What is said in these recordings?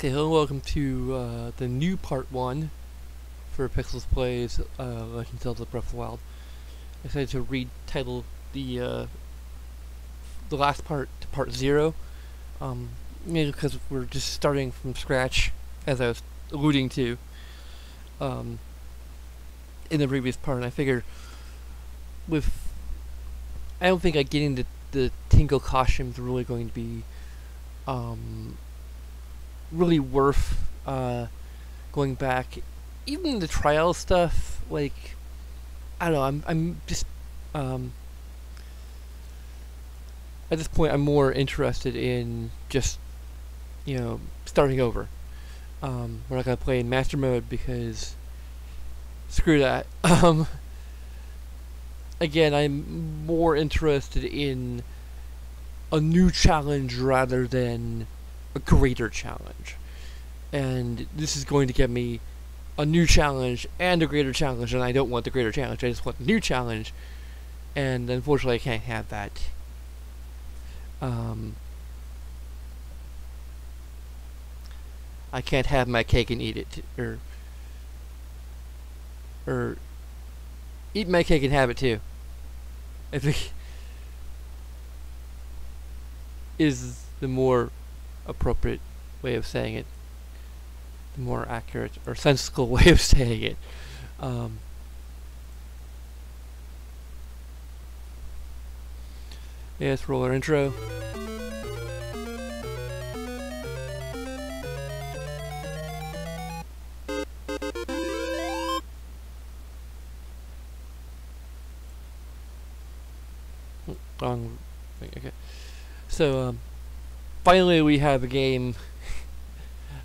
Okay, hello, welcome to the new part 1 for Pixels Plays Legend of Zelda Breath of the Wild. I decided to retitle the last part to part 0, mainly because we're just starting from scratch, as I was alluding to in the previous part, and I figured I don't think getting the Tingle costume is really going to be really worth going back. Even the trial stuff, like, I don't know, I'm just at this point I'm more interested in just, starting over. We're not gonna play in master mode because screw that. Again, I'm more interested in a new challenge rather than a greater challenge. And this is going to get me a new challenge and a greater challenge, and I don't want the greater challenge, I just want the new challenge, and unfortunately I can't have that. I can't have my cake and eat it, or eat my cake and have it too. I think is the more appropriate way of saying it, the more accurate or sensible way of saying it. Let's roll our intro. Wrong thing. Okay. So finally we have a game.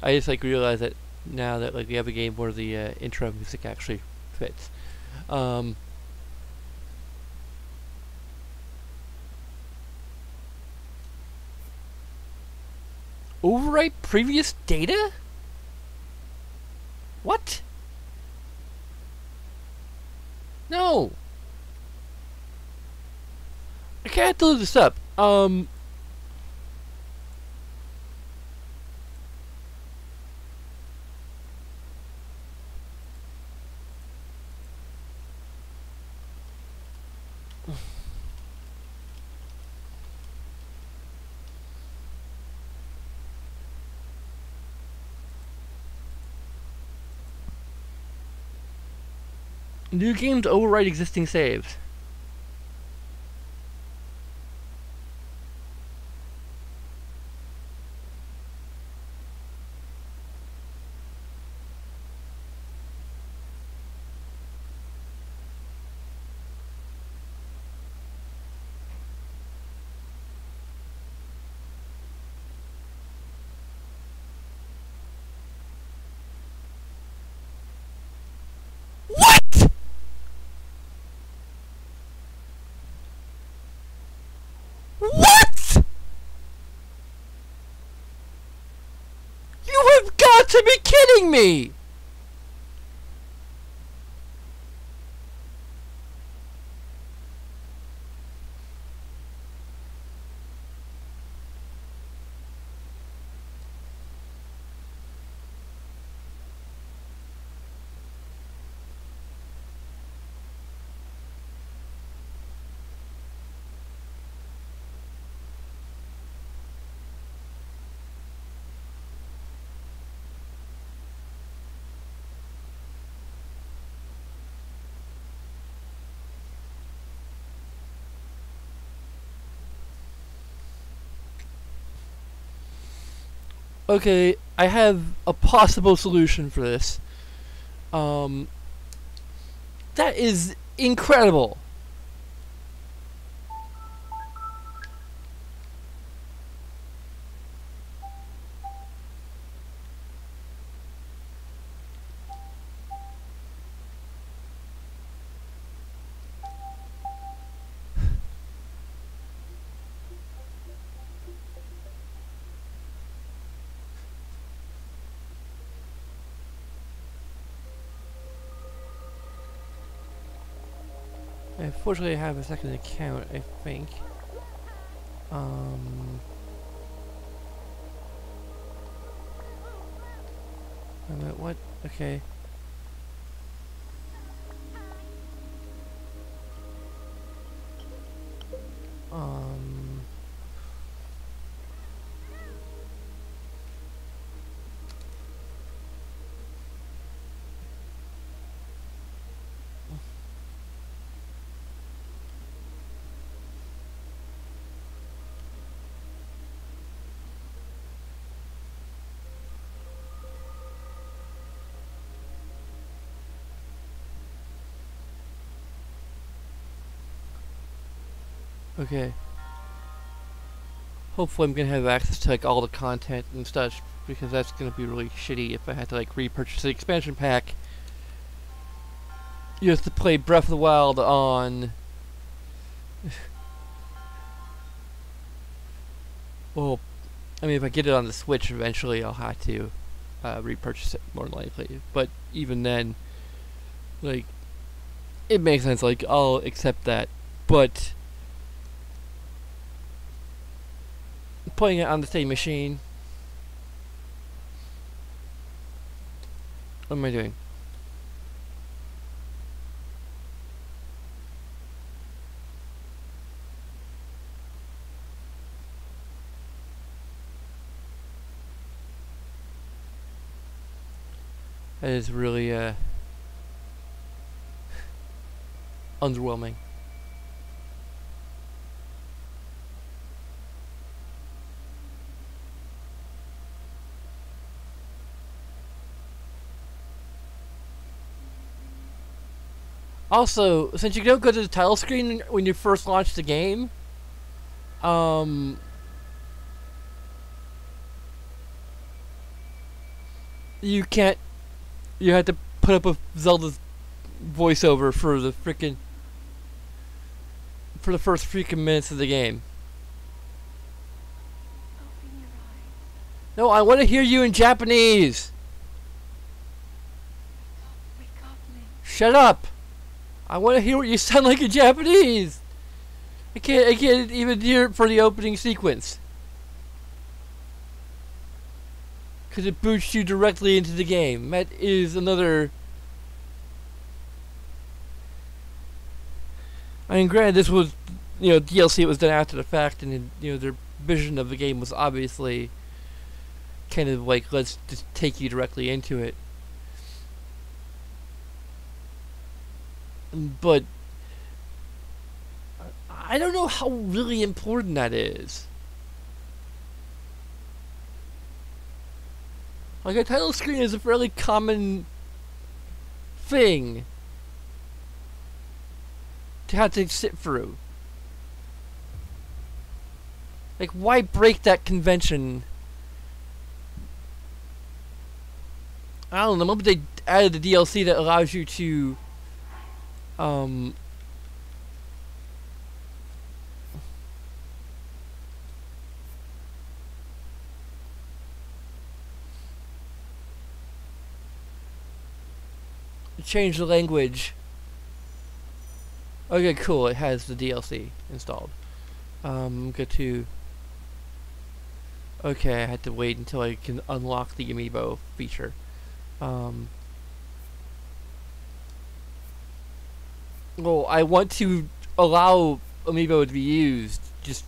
I just realize that now that we have a game where the intro music actually fits. Overwrite previous data? What? No. I can't load this up. New game to overwrite existing saves. What? What? You have got to be kidding me! Okay, I have a possible solution for this. That is incredible. Unfortunately, I have a second account, I think. Wait a minute, what? Okay. Um... Okay. Hopefully I'm gonna have access to like all the content and such, because that's gonna be really shitty if I had to like repurchase the expansion pack. You have to play Breath of the Wild on... Well, I mean, if I get it on the Switch eventually, I'll have to repurchase it more than likely. But even then, like, it makes sense. Like, I'll accept that. But playing it on the same machine... What am I doing? That is really underwhelming. Also, since you don't go to the title screen when you first launch the game, you can't. You had to put up with Zelda's voiceover for the first freaking minutes of the game. Open your eyes. No, I want to hear you in Japanese. Wake up, Link. Shut up. I want to hear what you sound like in Japanese. I can't even hear it for the opening sequence. Because it boots you directly into the game. That is another... I mean, granted, this was, DLC. It was done after the fact, and their vision of the game was obviously kind of like, let's just take you directly into it. But I don't know how really important that is. Like, a title screen is a fairly common thing to have to sit through. Like, why break that convention? I don't know, maybe they added the DLC that allows you to change the language. Okay, cool, it has the DLC installed. Go to... Okay, I had to wait until I can unlock the amiibo feature. Well, I want to allow amiibo to be used, just...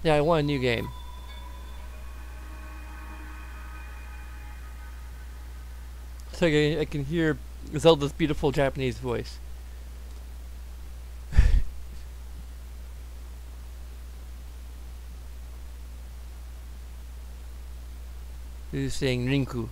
Yeah, I want a new game. So I can hear Zelda's beautiful Japanese voice. Who's saying Rinku?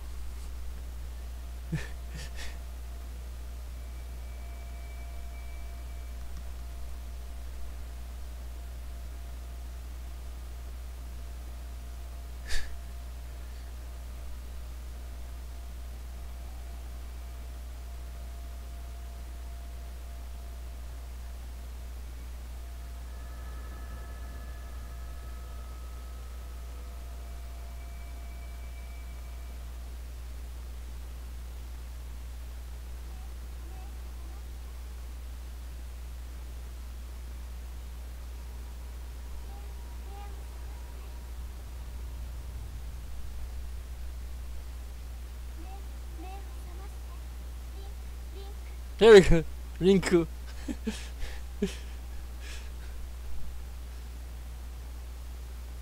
There we go. Rinku.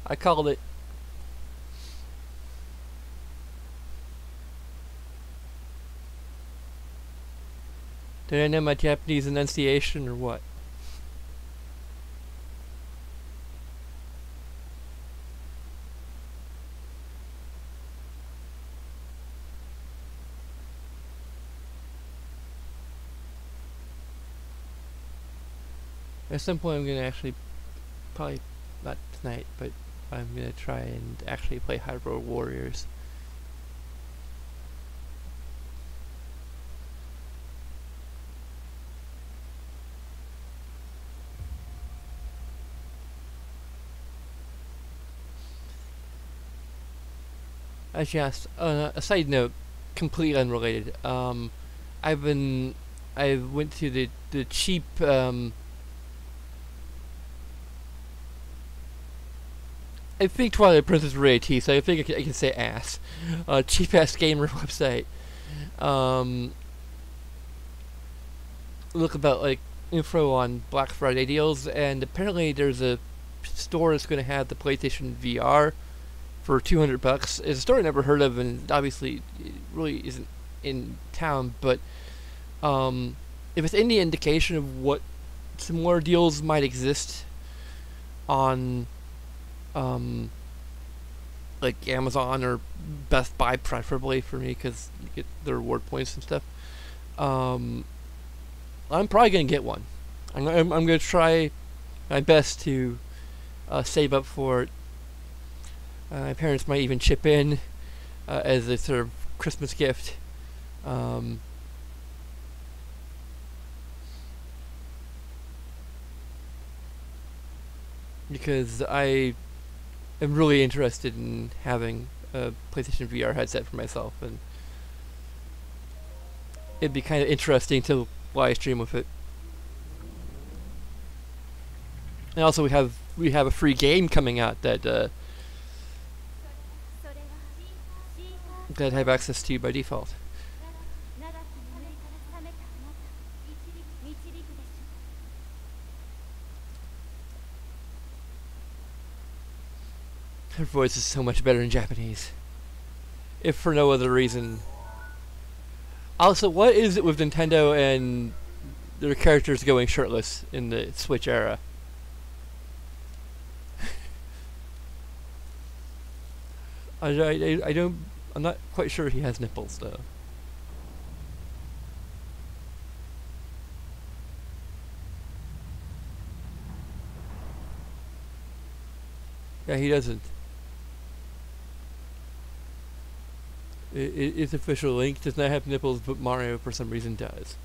I called it. Did I know my Japanese enunciation or what? At some point I'm gonna actually, probably not tonight, but I'm gonna try and actually play Hyrule Warriors. Just a side note, completely unrelated. I've been, I went to the cheap I think Twilight Princess really T, so I think I can say ass. Cheap ass gamer website. Um, Look about like info on Black Friday deals, and apparently there's a store that's going to have the PlayStation VR for $200. It's a store I never heard of, and obviously it really isn't in town. But if it's any indication of what similar deals might exist on like Amazon or Best Buy, preferably for me, because you get the reward points and stuff. I'm probably gonna get one. I'm gonna try my best to save up for it. My parents might even chip in as a sort of Christmas gift. Because I am really interested in having a PlayStation VR headset for myself, and it'd be kind of interesting to live stream with it. And also, we have a free game coming out that that I have access to by default. Her voice is so much better in Japanese, if for no other reason. Also, what is it with Nintendo and their characters going shirtless in the Switch era? I don't. I'm not quite sure he has nipples though. Yeah, he doesn't. It's official. Link does not have nipples, but Mario for some reason does.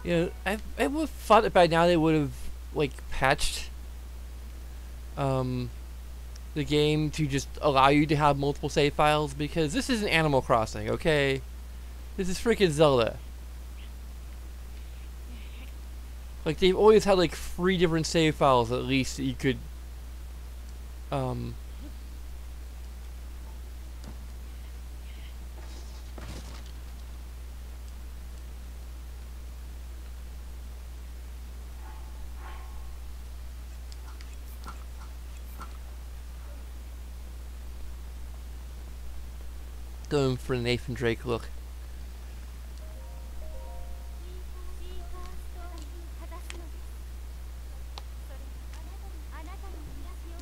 You know, I would have thought that by now they would have like patched the game to just allow you to have multiple save files, because this isn't Animal Crossing, okay? This is freaking Zelda. Like, they've always had like 3 different save files at least that you could going for the Nathan Drake look.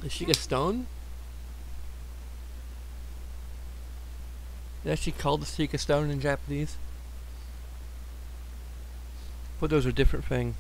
Is she a stone? Is that actually called the Seek a Stone in Japanese? But those are a different thing.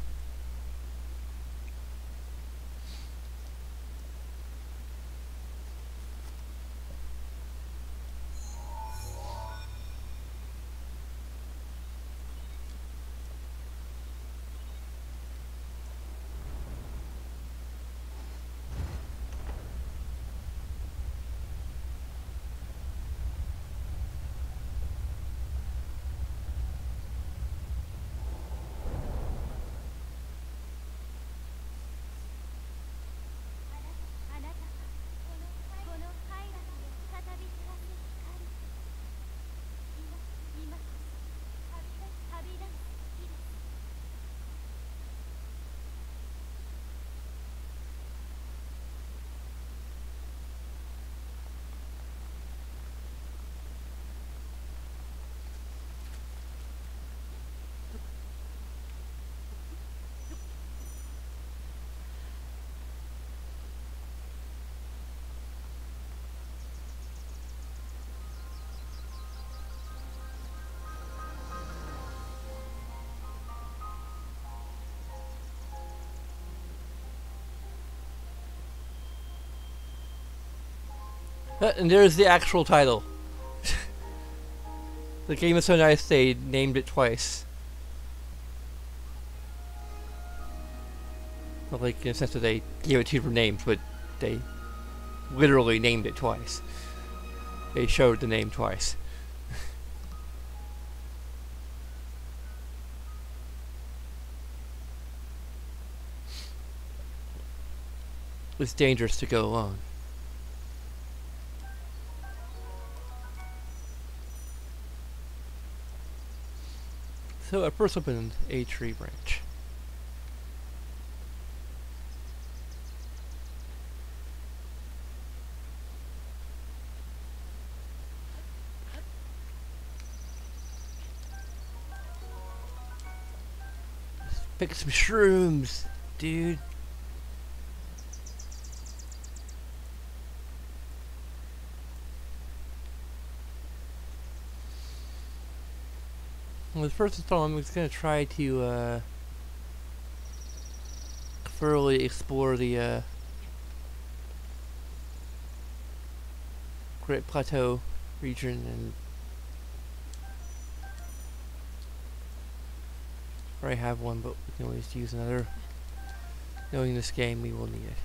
And there's the actual title. The game is so nice they named it twice. Well, like in the sense that they gave it two different names, but they literally named it twice. They showed the name twice. It's dangerous to go alone. So I first opened a tree branch. Pick some shrooms, dude. Well, the first installment, I'm just gonna try to thoroughly explore the Great Plateau region, and I already have one, but we can always use another. Knowing this game, we will need it.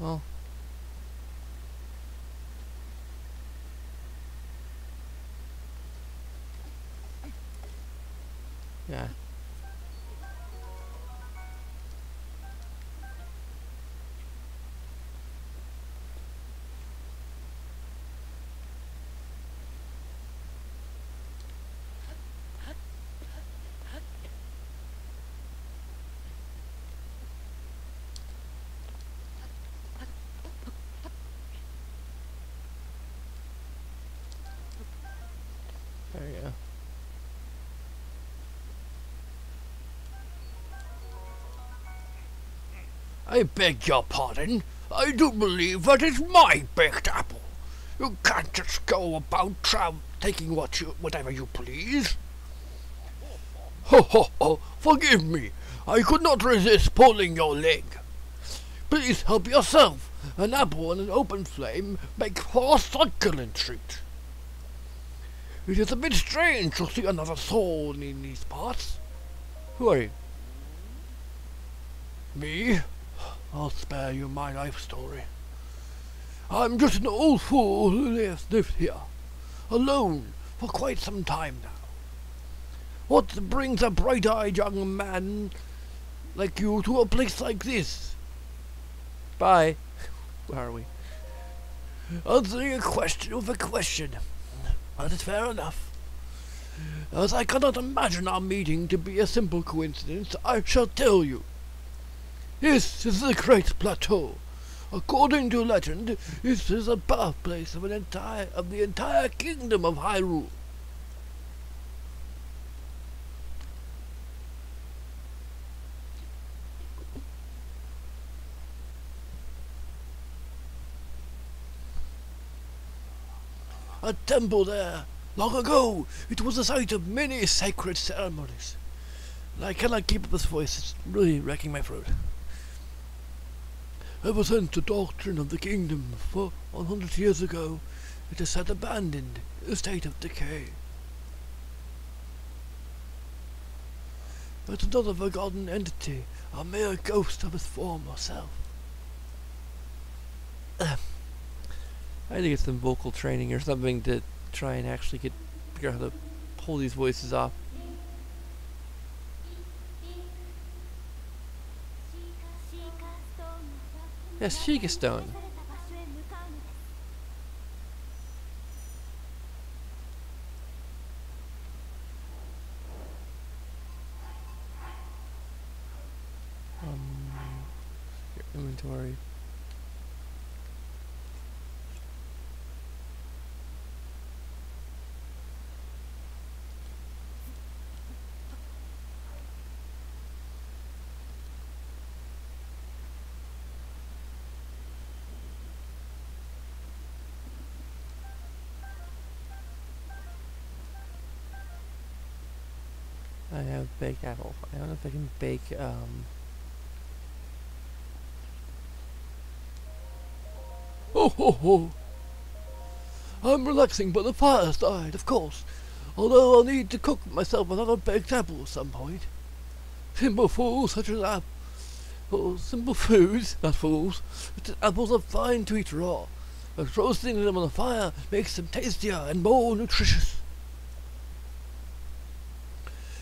Well, yeah. There you go. I beg your pardon. I do believe that is my baked apple. You can't just go about taking whatever you please. Ho ho ho! Forgive me. I could not resist pulling your leg. Please help yourself. An apple and an open flame make for a succulent treat. It is a bit strange to see another soul in these parts. Who are you? Me? I'll spare you my life story. I'm just an old fool who has lived here, alone, for quite some time now. What brings a bright-eyed young man like you to a place like this? Bye. Where are we? Answering a question with a question. That is fair enough. As I cannot imagine our meeting to be a simple coincidence, I shall tell you. This is the Great Plateau. According to legend, this is the birthplace of the entire kingdom of Hyrule. A temple there. Long ago, it was the site of many sacred ceremonies. I cannot keep up this voice. It's really wrecking my throat. Ever since the doctrine of the kingdom 100 years ago, it is sat abandoned in a state of decay. It's another forgotten entity, a mere ghost of its former self. I need to get some vocal training or something to try and actually figure out how to pull these voices off. Yes, Sheikah Stone. Your inventory. I have baked apple. I don't know if I can bake, Ho ho ho! I'm relaxing by the fireside, of course. Although I'll need to cook myself another baked apple at some point. Simple foods such as apples, simple foods, not fools, apples are fine to eat raw, but roasting them on the fire makes them tastier and more nutritious.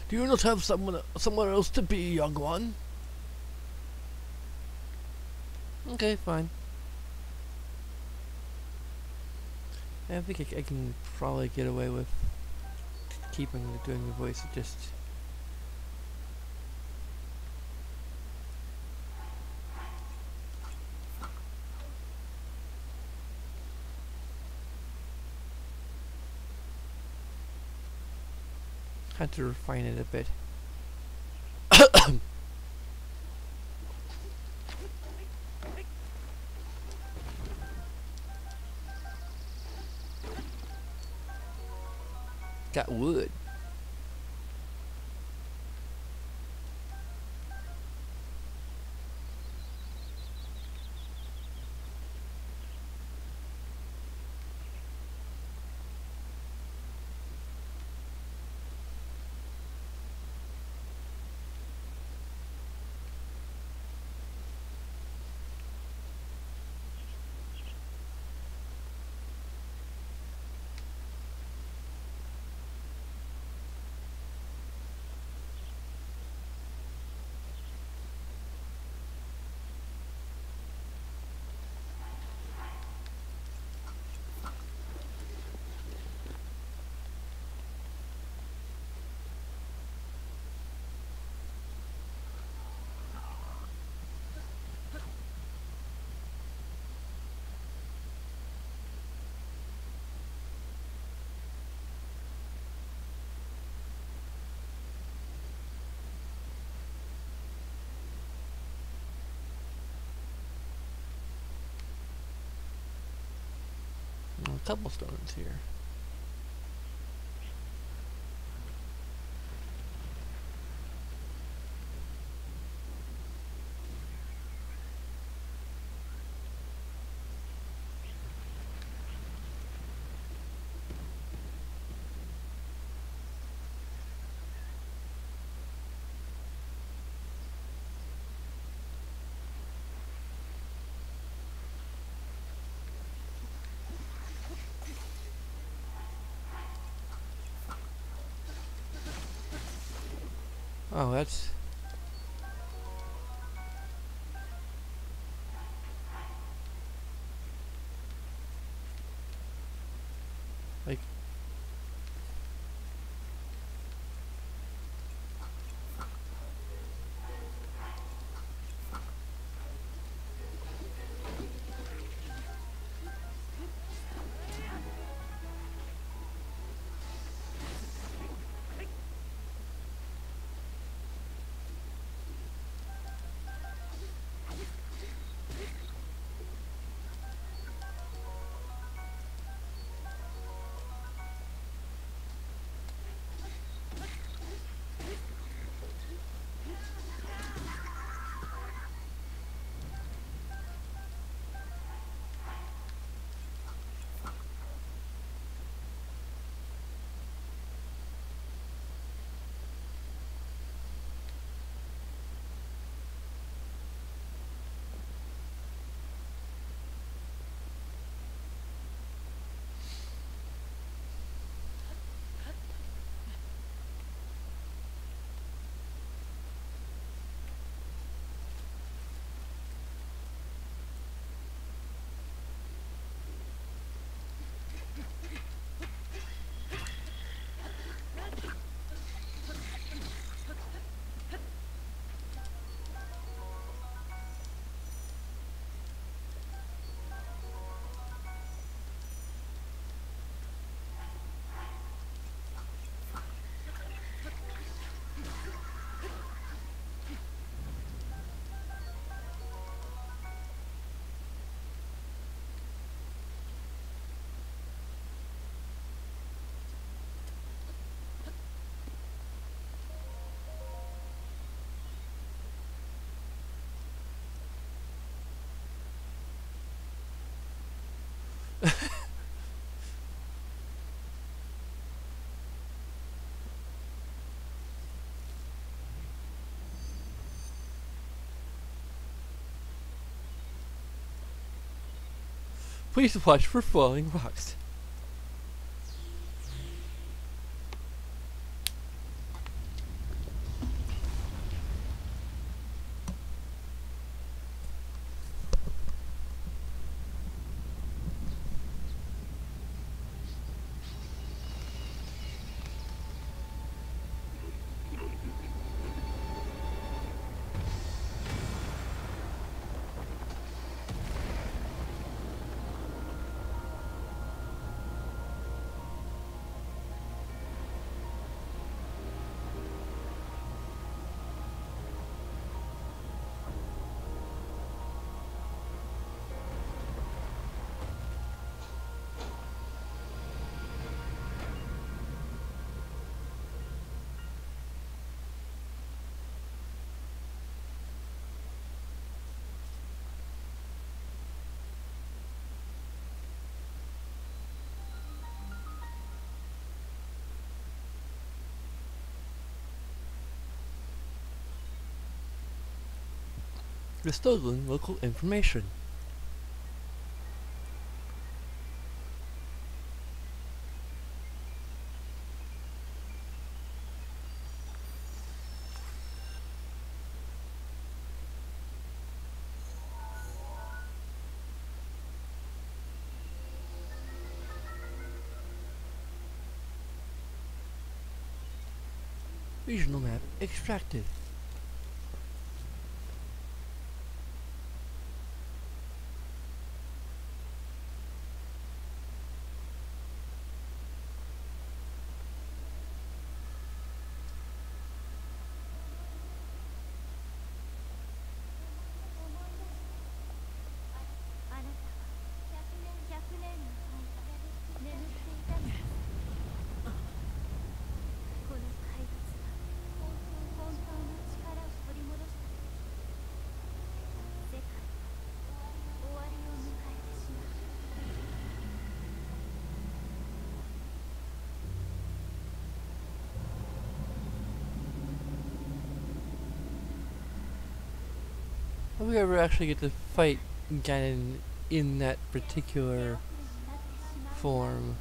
Do you not have somewhere else to be, young one? okay, fine. I think I can probably get away with doing the voice. It just had to refine it a bit. Got wood. Cobblestones here. Oh, that's like Please watch for falling rocks. Restoring local information. Regional map extracted. If we ever actually get to fight Ganon in that particular form.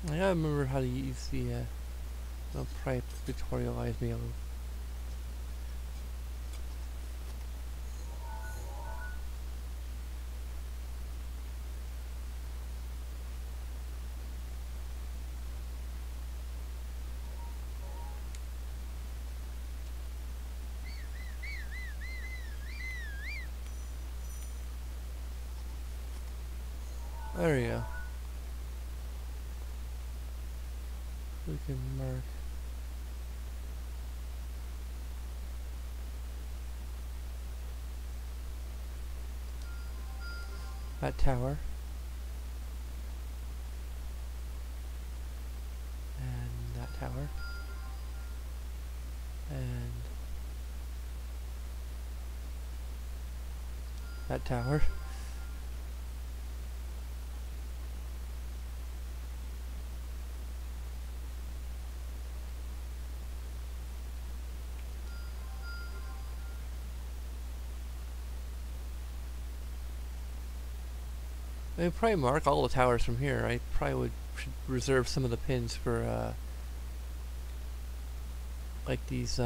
I gotta remember how to use the, they'll probably tutorialize me a little. There we go. We can mark. That tower. And that tower. And that tower. I probably mark all the towers from here. I probably should reserve some of the pins for like these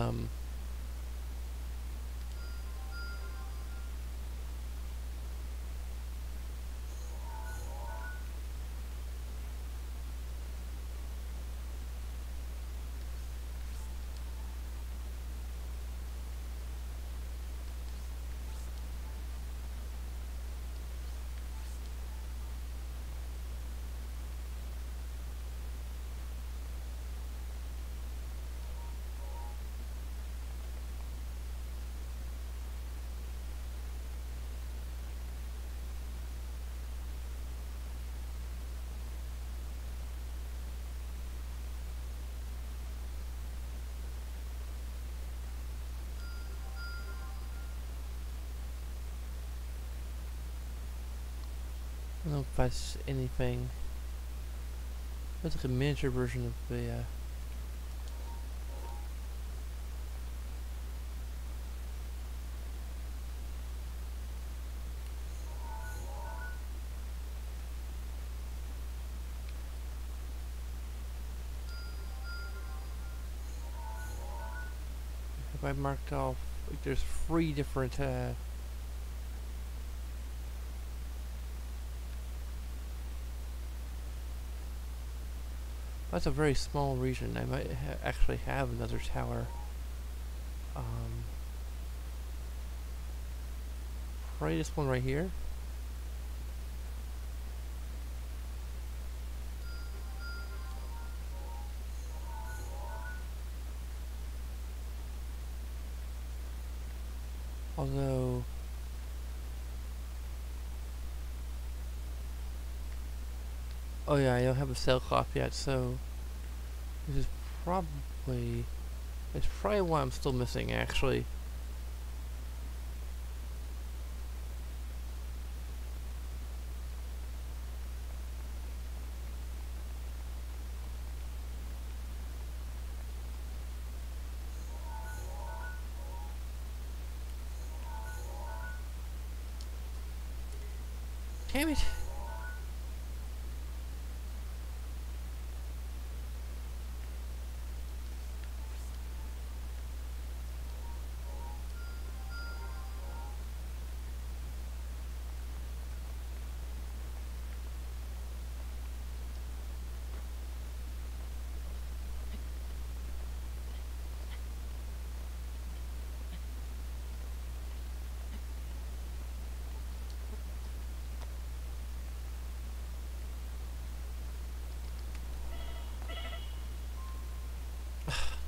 don't know if that's anything. That's like a miniature version of the. Have I marked off? Like, there's 3 different. That's a very small region. I might actually have another tower. Probably this one right here. Although oh yeah, I don't have a cell clock yet, so this is probably it's probably what I'm still missing actually. Damn it.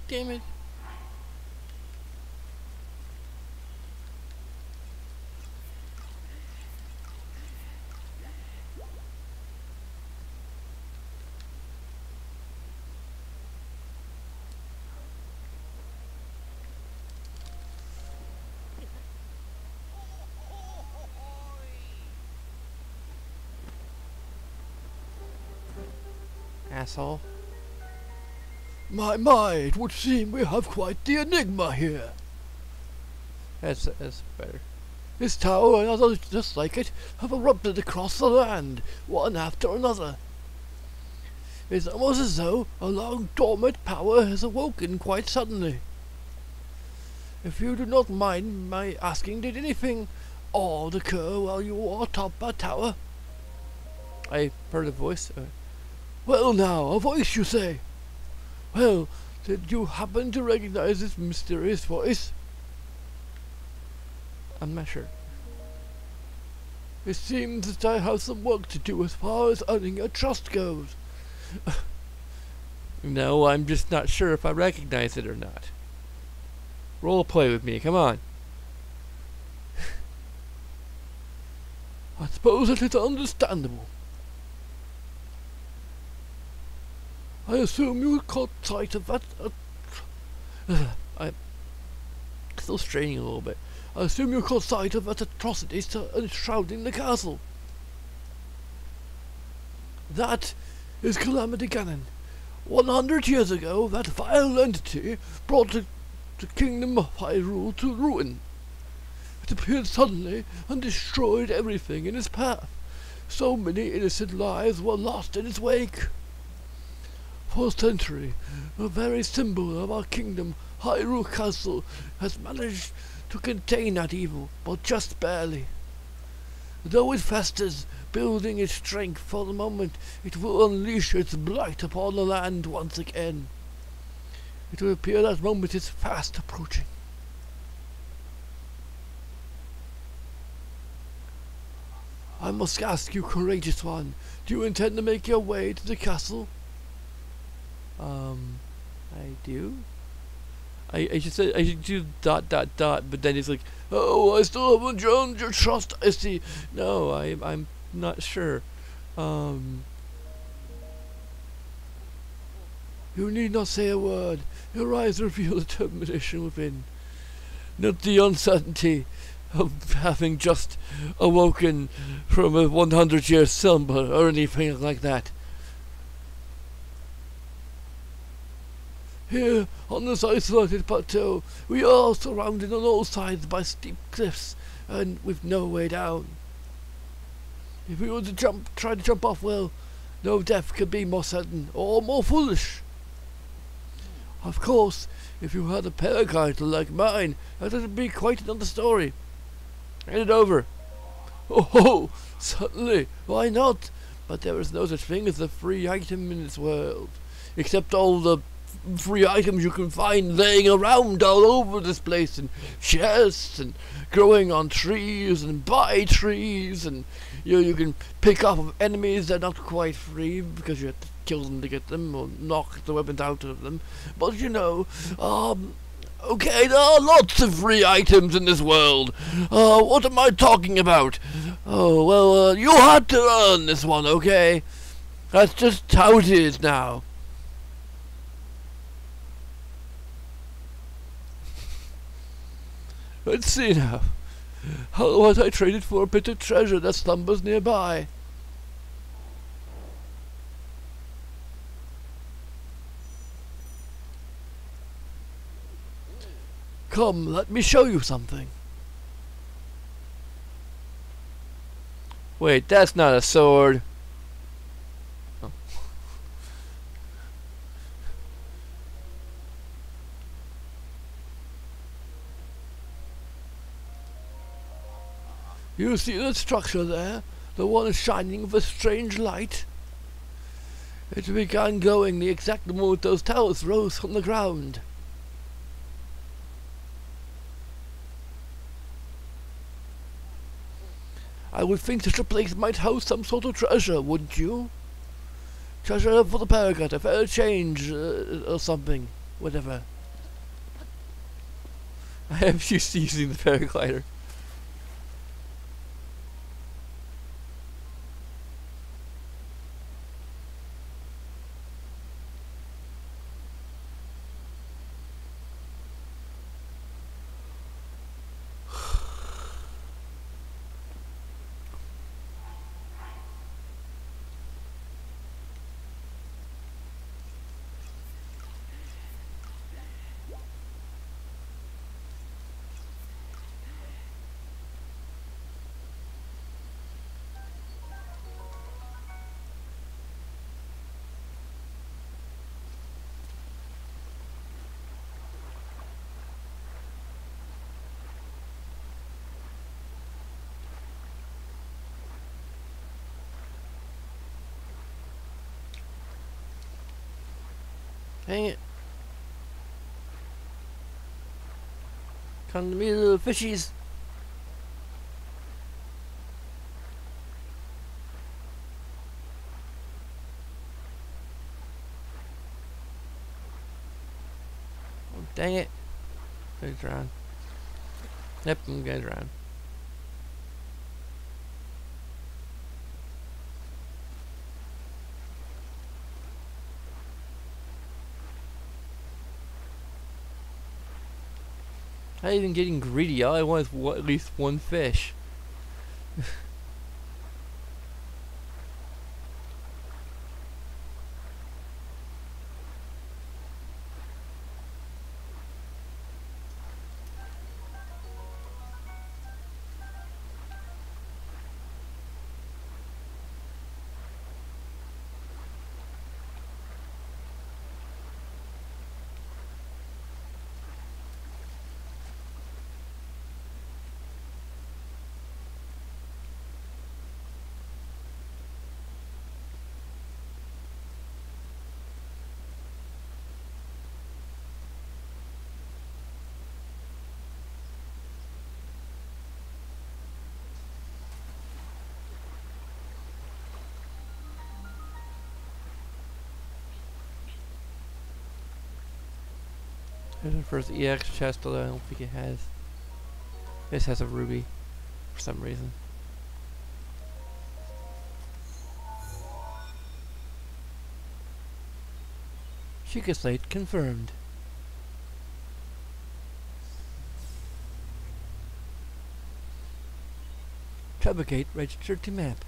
Damn it. Asshole. My, it would seem we have quite the enigma here. That's better. This tower and others just like it have erupted across the land, one after another. It's almost as though a long dormant power has awoken quite suddenly. If you do not mind my asking, did anything odd occur while you were atop that tower? I heard a voice. Well now, a voice you say? Well, did you happen to recognize this mysterious voice? I'm not sure. It seems that I have some work to do as far as earning your trust goes. No, I'm just not sure if I recognize it or not. Role play with me, come on. I suppose it is understandable. I assume you caught sight of that. I'm still straining a little bit. I assume you caught sight of that atrocity enshrouding the castle. That is Calamity Ganon. 100 years ago, that vile entity brought the kingdom of Hyrule to ruin. It appeared suddenly and destroyed everything in its path. So many innocent lives were lost in its wake. For a century, the very symbol of our kingdom, Hyrule Castle, has managed to contain that evil, but just barely. Though it festers, building its strength for the moment, it will unleash its blight upon the land once again. It will appear that moment is fast approaching. I must ask you, courageous one, do you intend to make your way to the castle? I do. I should say I should do ... but then he's like, oh, I still haven't earned your trust. I see. No, I'm not sure. You need not say a word. Your eyes reveal the determination within, not the uncertainty. of having just awoken from a 100-year slumber or anything like that. Here, on this isolated plateau, we are surrounded on all sides by steep cliffs, and with no way down. If we were to try to jump off, well, no death could be more sudden or more foolish. Of course, if you had a paraglider like mine, that would be quite another story. Hand it over. Oh, certainly, why not? But there is no such thing as a free item in this world, except all the free items you can find laying around all over this place, in chests and growing on trees and by trees, and you can pick off of enemies that are not quite free because you have to kill them to get them or knock the weapons out of them. But okay, there are lots of free items in this world. What am I talking about? Oh, well, you had to earn this one, okay? That's just how it is now. Let's see now. How was I traded for a bit of treasure that slumbers nearby? Come, let me show you something. Wait, that's not a sword. Oh. You see the structure there? The one shining with a strange light? It began glowing the exact moment those towers rose from the ground. I would think such a place might house some sort of treasure, wouldn't you? Treasure for the paraglider, fair change, or something. Whatever. I am used to using the paraglider. Dang it. Come to me, little fishies. Oh, dang it. Gonna drown. Yep, I'm gonna drown. I'm not even getting greedy. All I want is at least one fish. There's the first EX chest, although I don't think it has. This has a ruby for some reason. Chica Slate confirmed. Travel gate registered to map.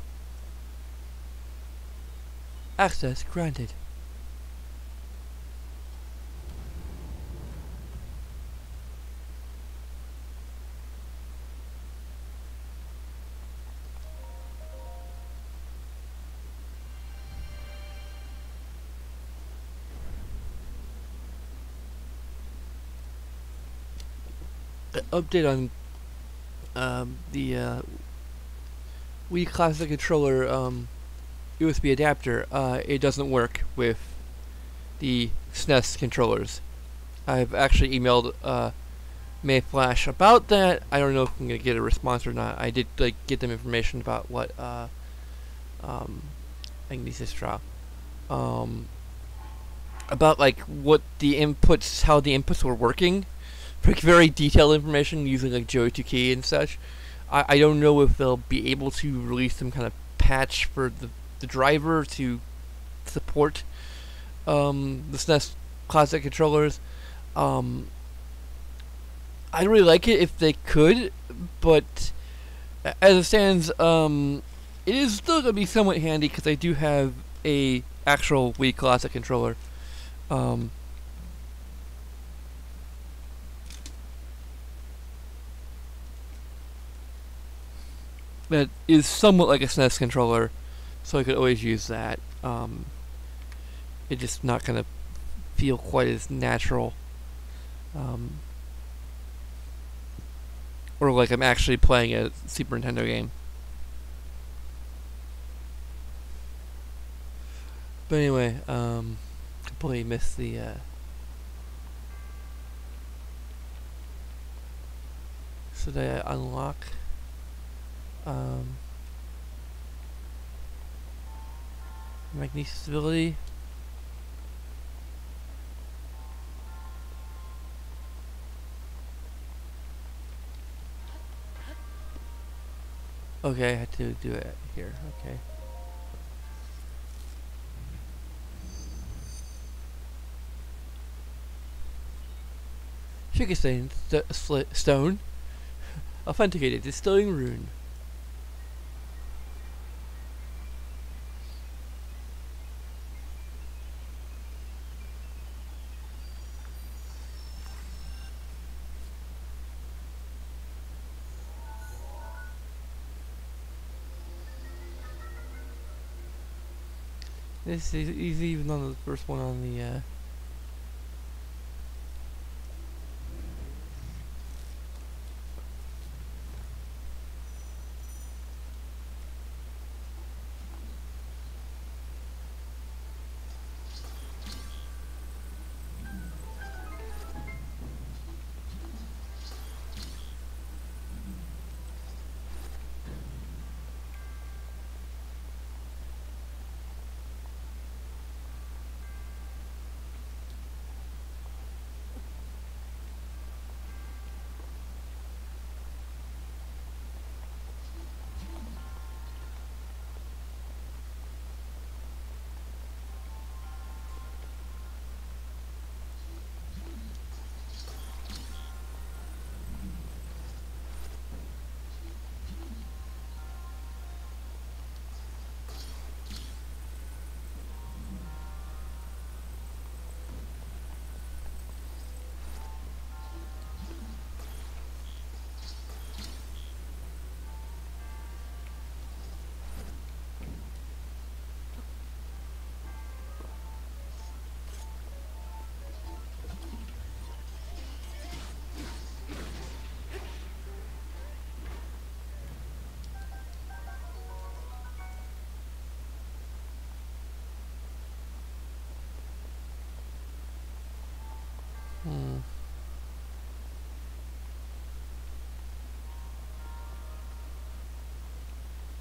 Access granted. Update on the Wii Classic controller USB adapter. It doesn't work with the SNES controllers. I've actually emailed Mayflash about that. I don't know if I'm gonna get a response or not. I did get them information about what I think this is trial. About what the inputs, how the inputs were working. Very detailed information using Joy2Key and such. I don't know if they'll be able to release some kind of patch for the driver to support the SNES Classic controllers. I'd really like it if they could, but as it stands, it is still going to be somewhat handy because I do have a actual Wii Classic controller. That is somewhat like a SNES controller, so I could always use that. It's just not going to feel quite as natural, or like I'm actually playing a Super Nintendo game. But anyway, completely missed the so did I unlock magnesis ability? Okay, I had to do it here. Okay. Sugarstone stone. Authenticated. Distilling rune. This is easy, even on the first one on the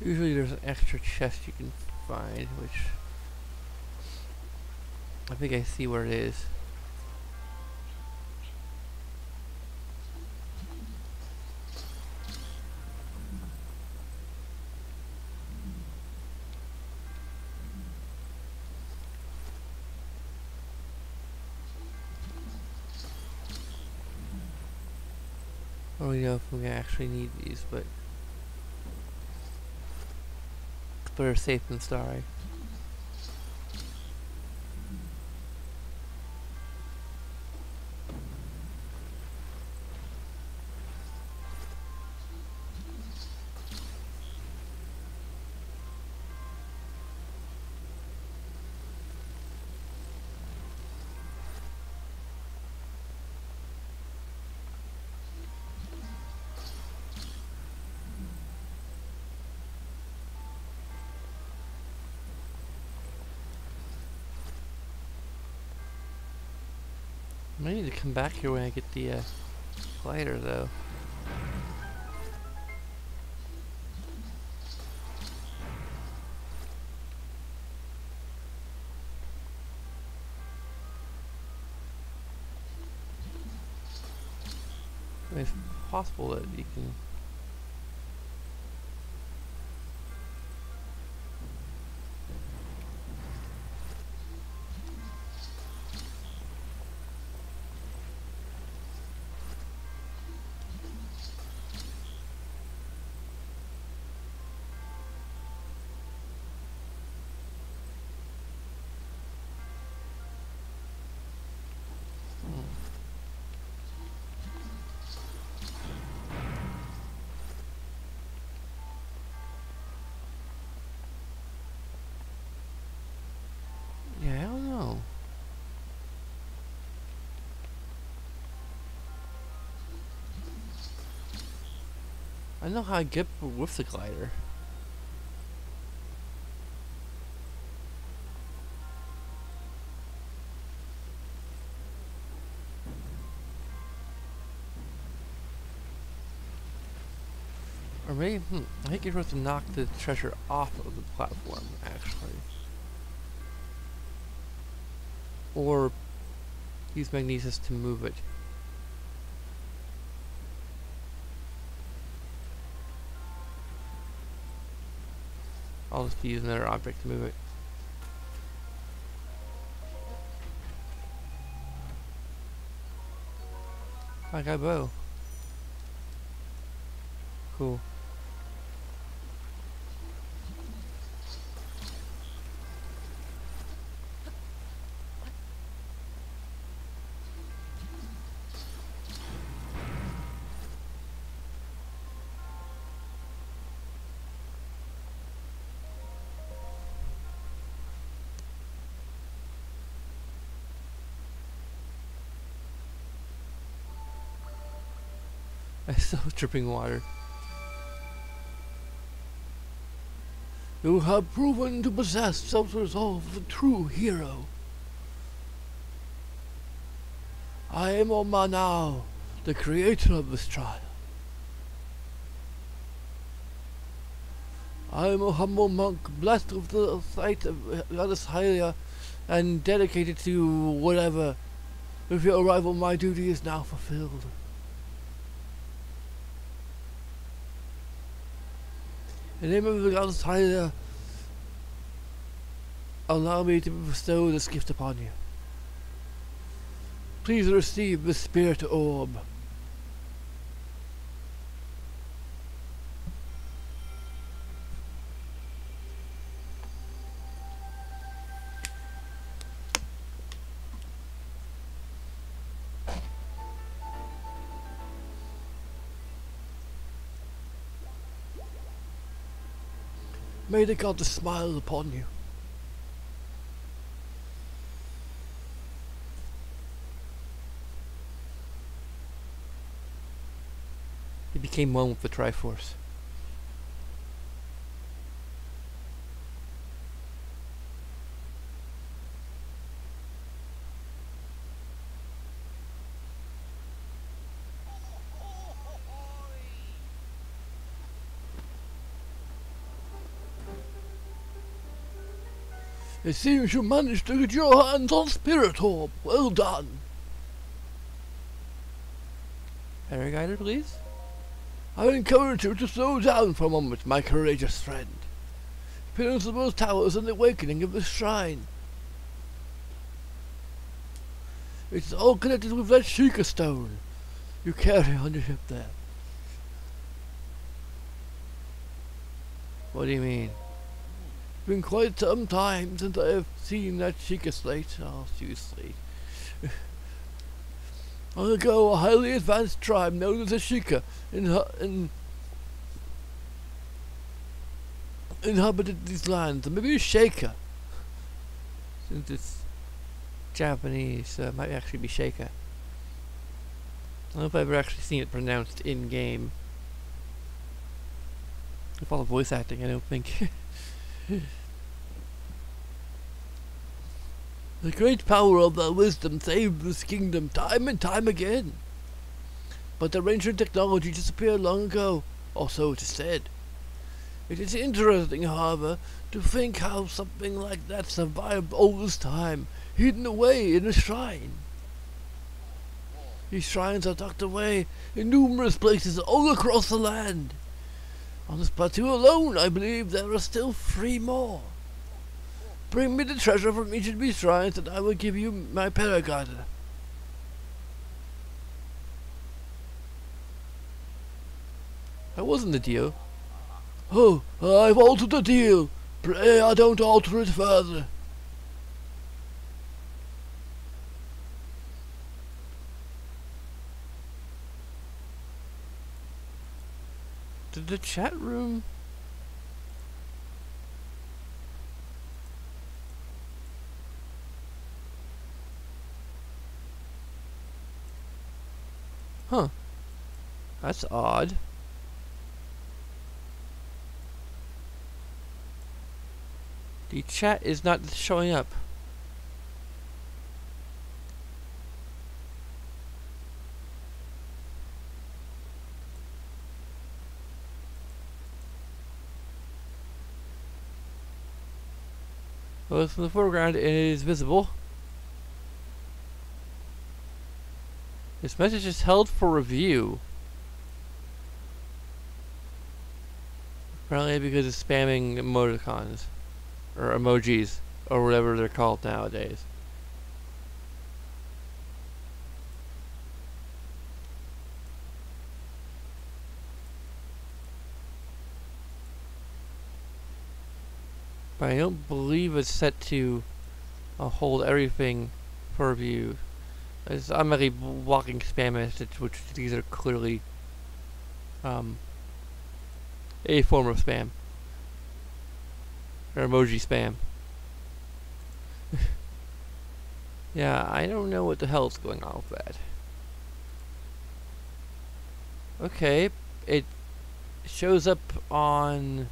usually there's an extra chest you can find, which I think I see where it is. I don't know if we actually need these, but better safe than sorry. I need to come back here when I get the glider, though. I mean, it's possible that you can. Yeah, I don't know. I know how I get with the glider. Or maybe, I think you're supposed to knock the treasure off of the platform, actually. Or use magnesis to move it. I'll just use another object to move it. I got a bow. Cool. I saw dripping water. You have proven to possess self-resolve of a true hero. I am Omanao, the creator of this trial. I am a humble monk, blessed with the sight of Goddess Hylia, and dedicated to whatever. With your arrival, my duty is now fulfilled. In the name of the Goddess Hylia, allow me to bestow this gift upon you. Please receive the spirit orb. May the goddess smile upon you. He became one with the Triforce. It seems you managed to get your hands on Spirit Orb. Well done. Paraglider, please? I encourage you to slow down for a moment, my courageous friend. Principal's Tower is an awakening of the shrine. It's all connected with that Sheikah stone you carry on your hip there. What do you mean? Been quite some time since I have seen that Sheikah slate. Oh, she was slate. Long ago, a highly advanced tribe known as the Sheikah inhabited these lands. Or maybe a Sheikah. Since it's Japanese, so it might actually be Sheikah. I don't know if I've ever actually seen it pronounced in-game. With all the voice acting, I don't think. The great power of their wisdom saved this kingdom time and time again. But their ancient technology disappeared long ago, or so it is said. It is interesting, however, to think how something like that survived all this time, hidden away in a shrine. These shrines are tucked away in numerous places all across the land. On this plateau alone, I believe there are still 3 more. Bring me the treasure from each of these shrines, and I will give you my paraglider. That wasn't the deal. Oh, I've altered the deal. Pray I don't alter it further. Did the chat room... Huh. That's odd. The chat is not showing up. Well, from the foreground it is visible. This message is held for review. Apparently because it's spamming emoticons. Or emojis. Or whatever they're called nowadays. But I don't believe it's set to hold everything for review. I'm already blocking spam messages, which these are clearly a form of spam. Or emoji spam. Yeah, I don't know what the hell's going on with that. Okay, it shows up on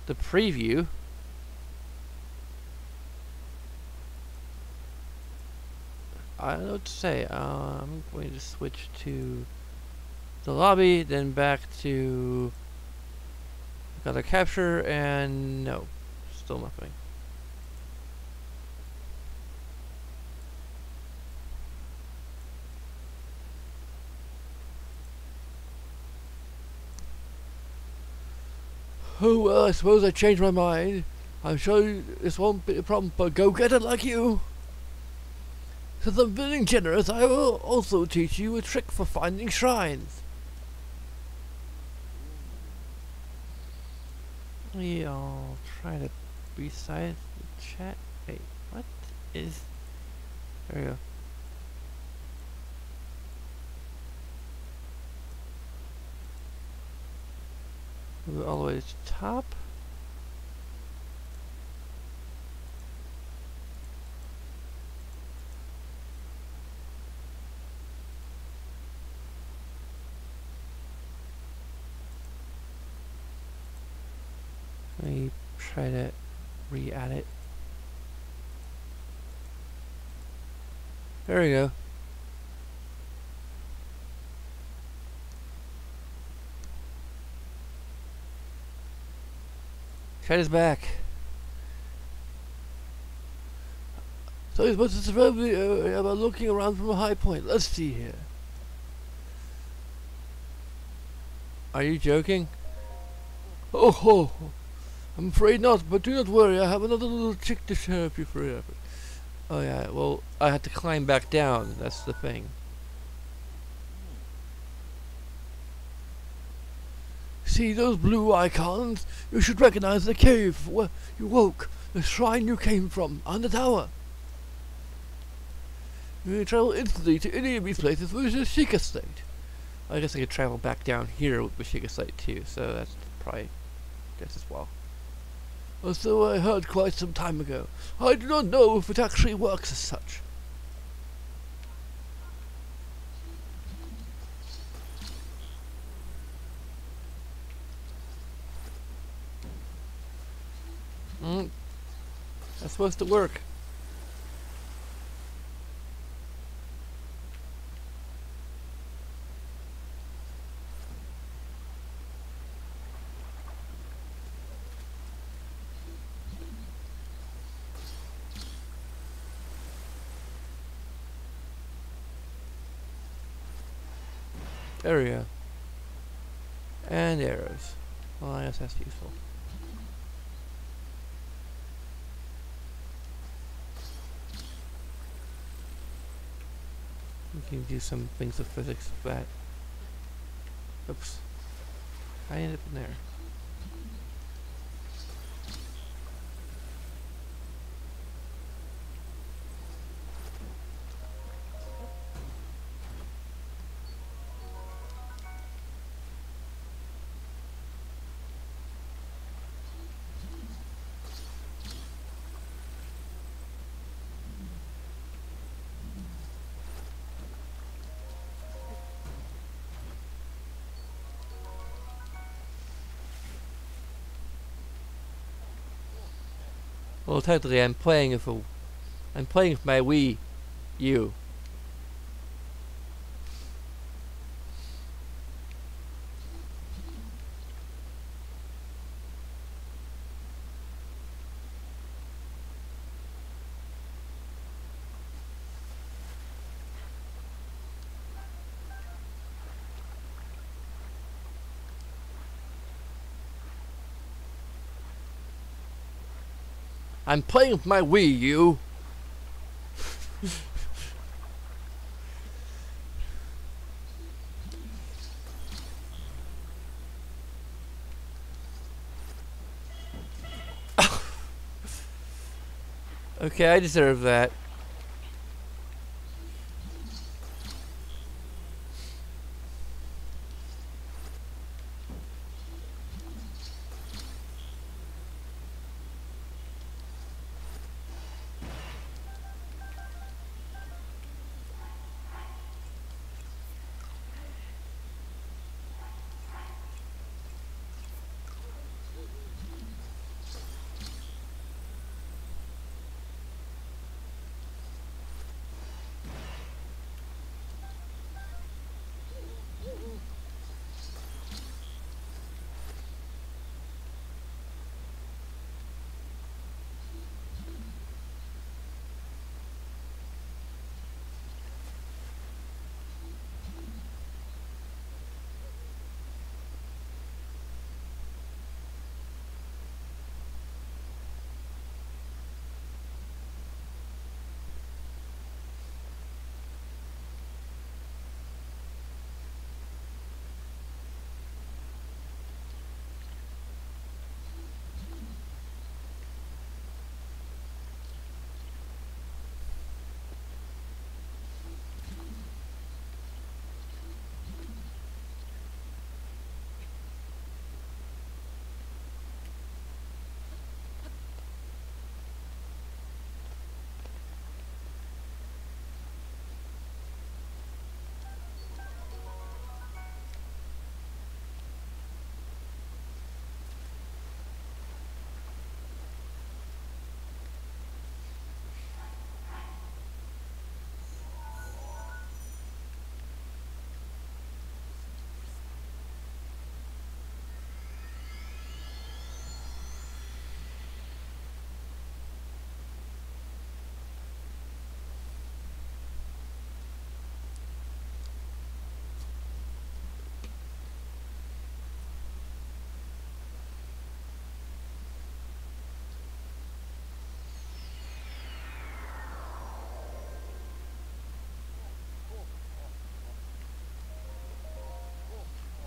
the preview. I don't know what to say. I'm going to switch to the lobby, then back to another capture, and no, still nothing. Oh well, I suppose I changed my mind. I'm sure this won't be a problem for a go-getter like you. Since I'm feeling generous, I will also teach you a trick for finding shrines. I'll try to resize the chat. Wait, what is... There we go. Move it all the way to the top. Let me try to re-add it. There we go. Chat is back. So you're supposed to survive the area by looking around from a high point. Let's see here. Are you joking? Oh ho! I'm afraid not, but do not worry, I have another little trick to share with you forever. Oh yeah, well, I had to climb back down, that's the thing. See see those blue icons? You should recognize the cave where you woke, the shrine you came from, on the tower. You can travel instantly to any of these places with the Sheikah Slate. I guess I could travel back down here with the Sheikah Slate too, so that's probably guess as well. So I heard quite some time ago. I do not know if it actually works as such. That's supposed to work. There we go. And arrows. Well, I guess that's useful. We can do some things with physics with that. Oops. I ended up in there. Well, technically, I'm playing with my Wii U. I'm playing with my Wii U. Okay, I deserve that.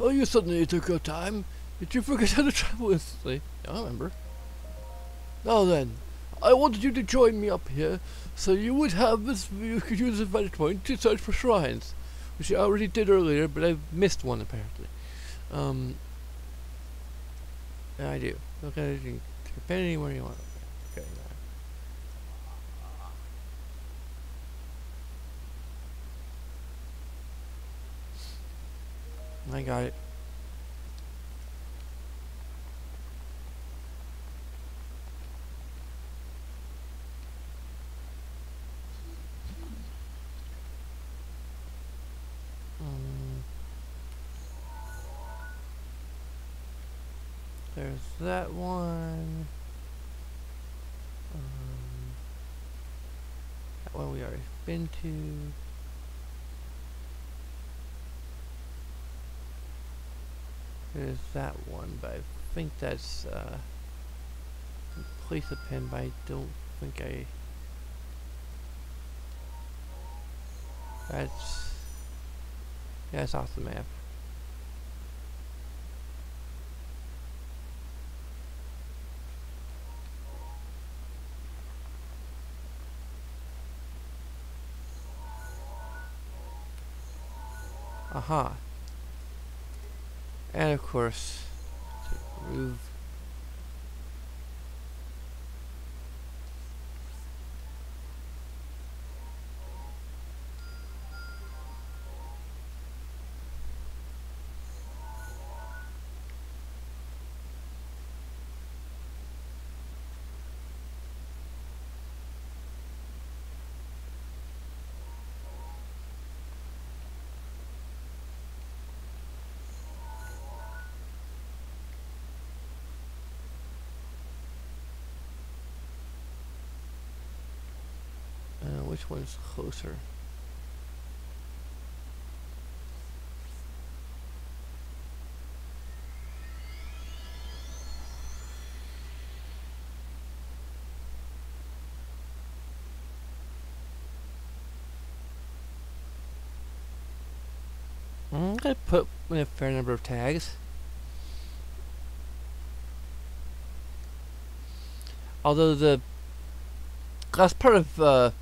Oh, you certainly took your time. Did you forget how to travel instantly? I remember. Now then, I wanted you to join me up here, so you would have this. You could use this vantage point to search for shrines, which I already did earlier, but I missed one apparently. Yeah, I do. Okay, you can take a pen anywhere you want. Okay. I got it. There's that one. That one we already been to. There's that one, but I think that's place a pin, but I don't think I. That's yeah, it's off the map. Aha. And of course, to remove. Which one's closer? I'm gonna put in a fair number of tags. Although the last part of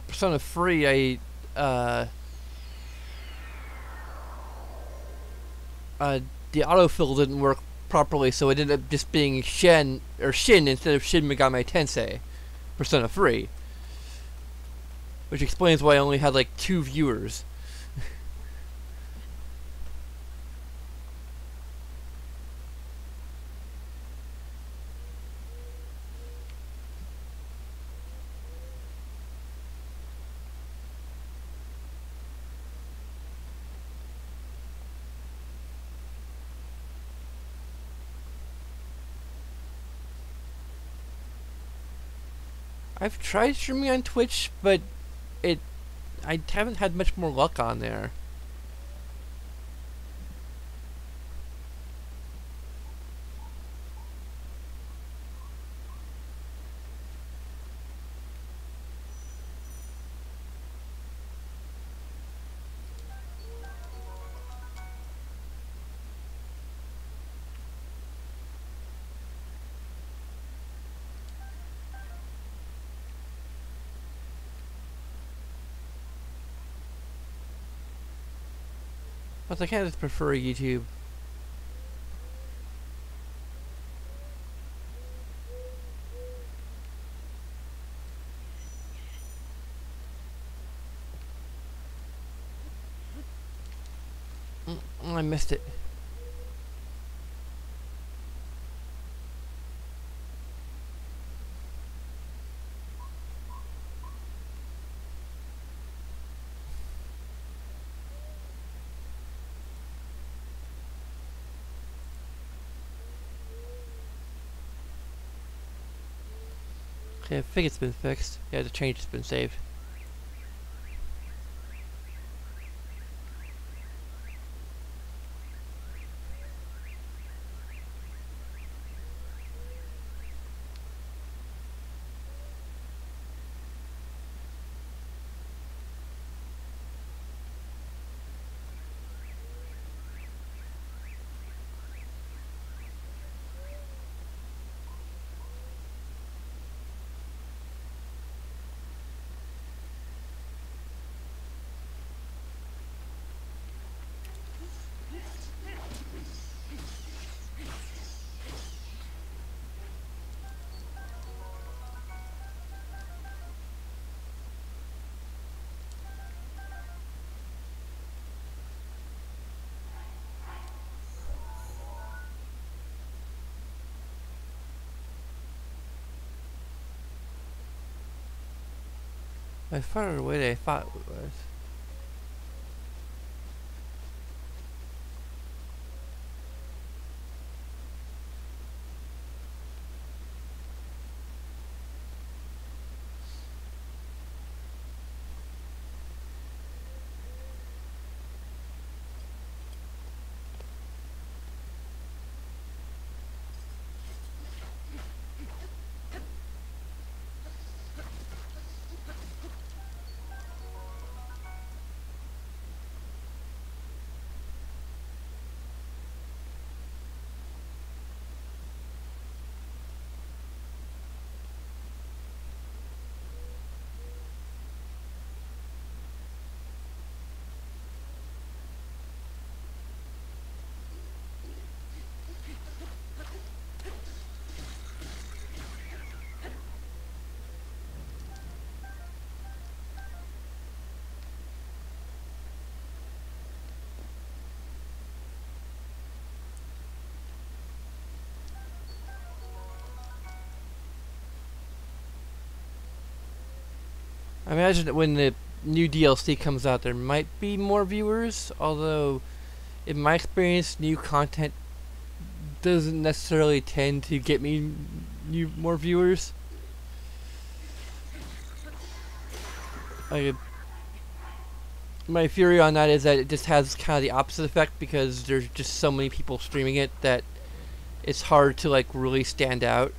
Persona 3, the autofill didn't work properly, so it ended up just being Shin instead of Shin Megami Tensei Persona 3, which explains why I only had like 2 viewers. I've tried streaming on Twitch, but I haven't had much more luck on there. But I kind of prefer YouTube. I missed it. Okay, I think it's been fixed. Yeah, the change has been saved. I farther away than I thought it was. I imagine that when the new DLC comes out, there might be more viewers, although, in my experience, new content doesn't necessarily tend to get me more viewers. I, my theory on that is that it just has kind of the opposite effect because there's just so many people streaming it that it's hard to like really stand out.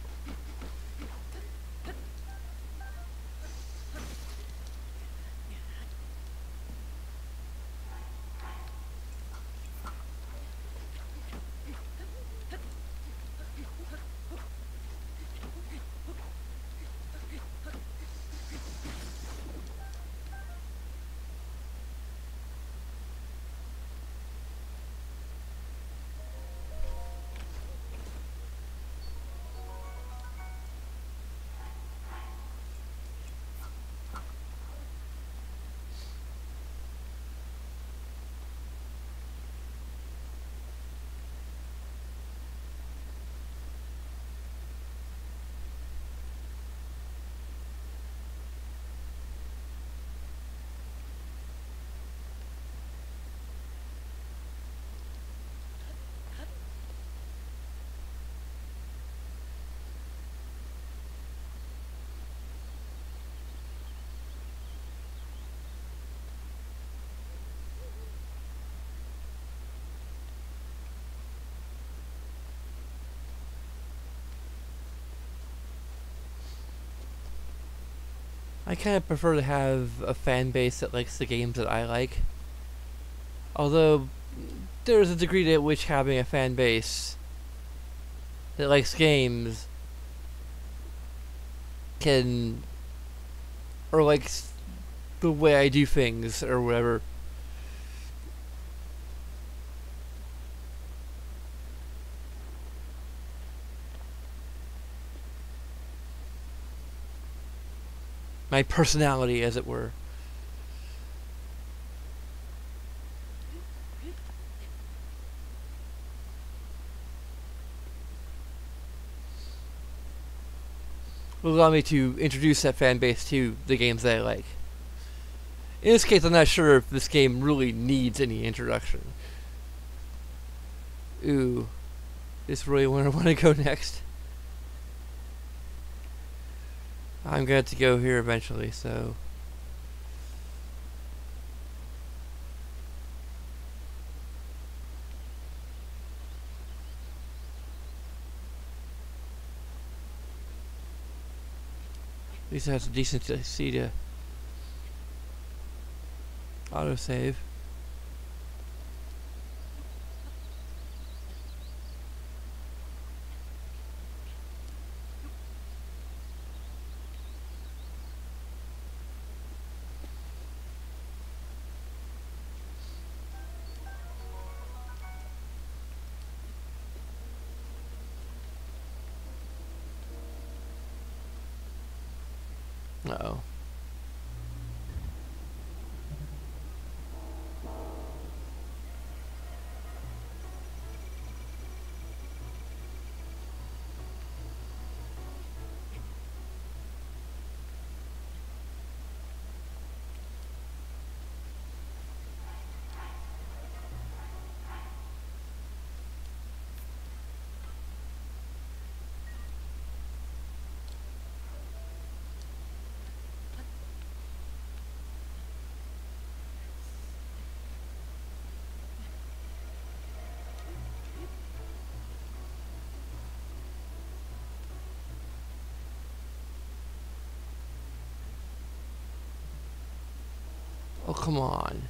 I kind of prefer to have a fan base that likes the games that I like. Although, there's a degree to which having a fan base that likes games can, or likes the way I do things, or whatever. My personality, as it were. Will allow me to introduce that fan base to the games that I like. In this case, I'm not sure if this game really needs any introduction. Ooh. This really where I want to go next. I'm going to have to go here eventually, so... At least it has a decent C to autosave. Uh-oh. Oh, come on.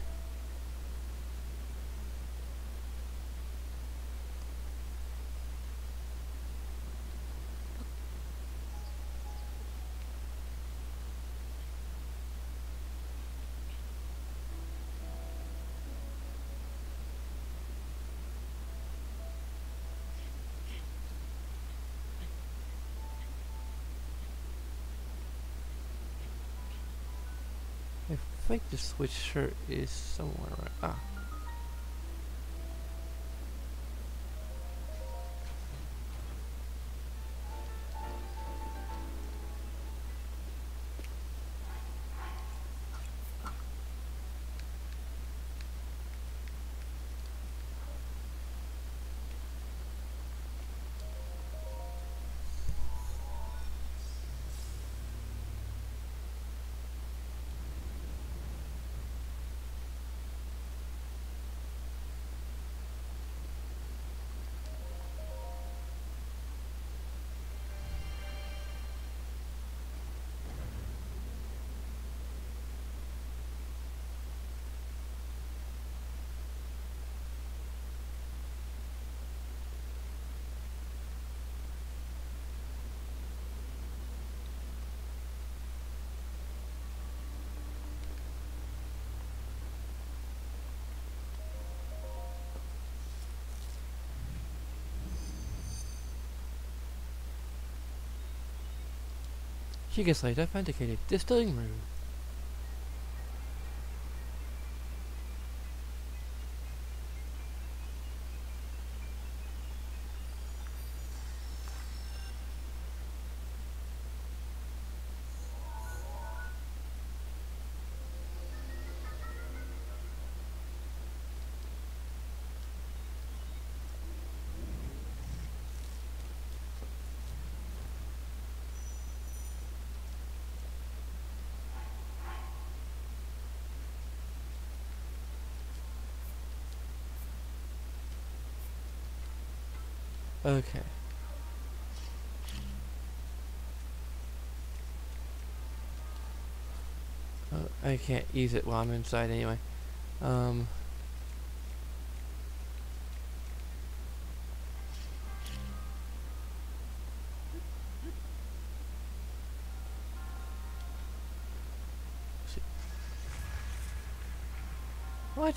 I think the switcher is somewhere around. Ah. She gets like authenticated. Distilling room. Okay. I can't use it while I'm inside anyway. Um. What?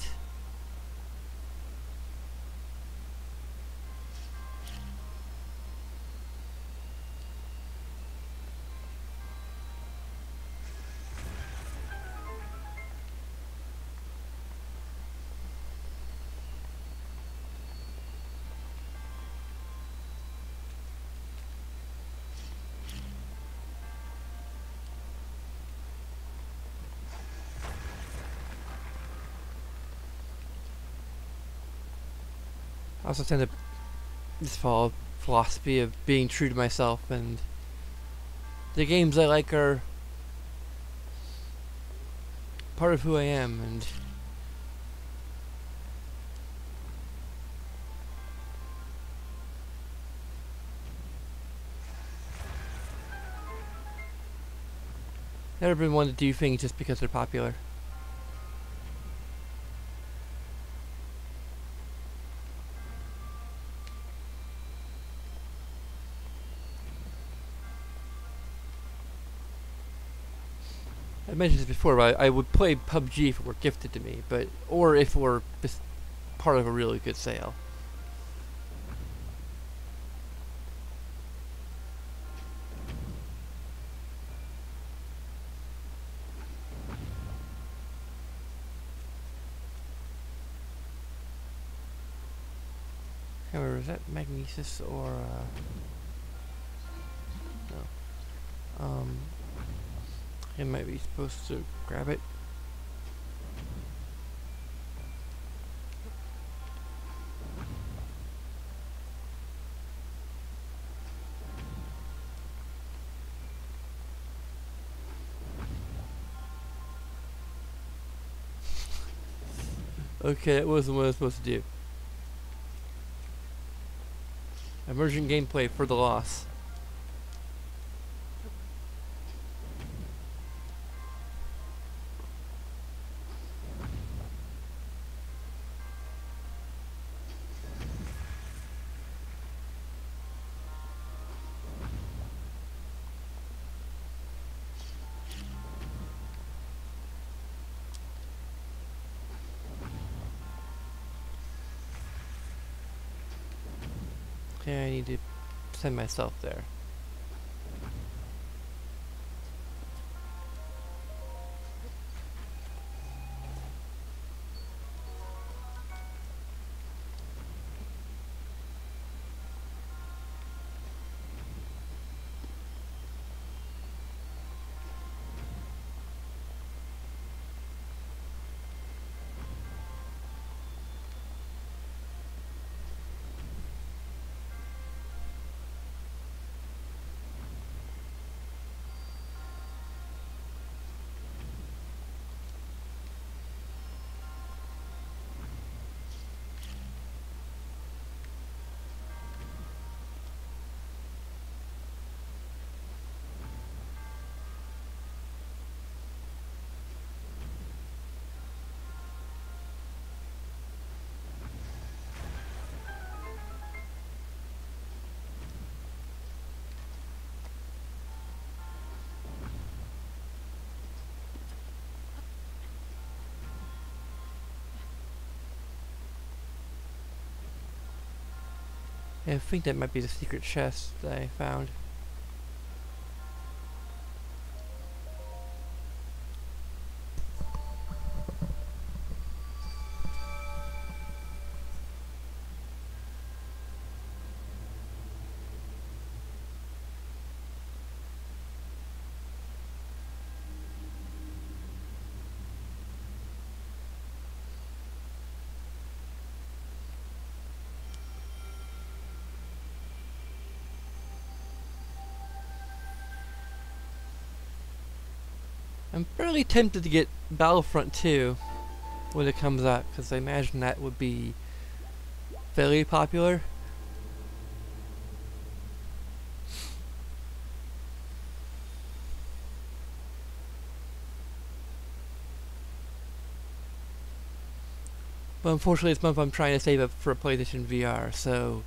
I also tend to just follow philosophy of being true to myself, and the games I like are part of who I am, and never been one to do things just because they're popular. I mentioned this before, but I would play PUBG if it were gifted to me, or if it were just part of a really good sale. However, is that magnesis or no? I might be supposed to grab it. Okay, that wasn't what I was supposed to do. Emergent gameplay for the loss. Okay, I need to send myself there. I think that might be the secret chest that I found. I'm fairly tempted to get Battlefront 2 when it comes out, because I imagine that would be fairly popular. But unfortunately this month I'm trying to save up for a PlayStation VR, so...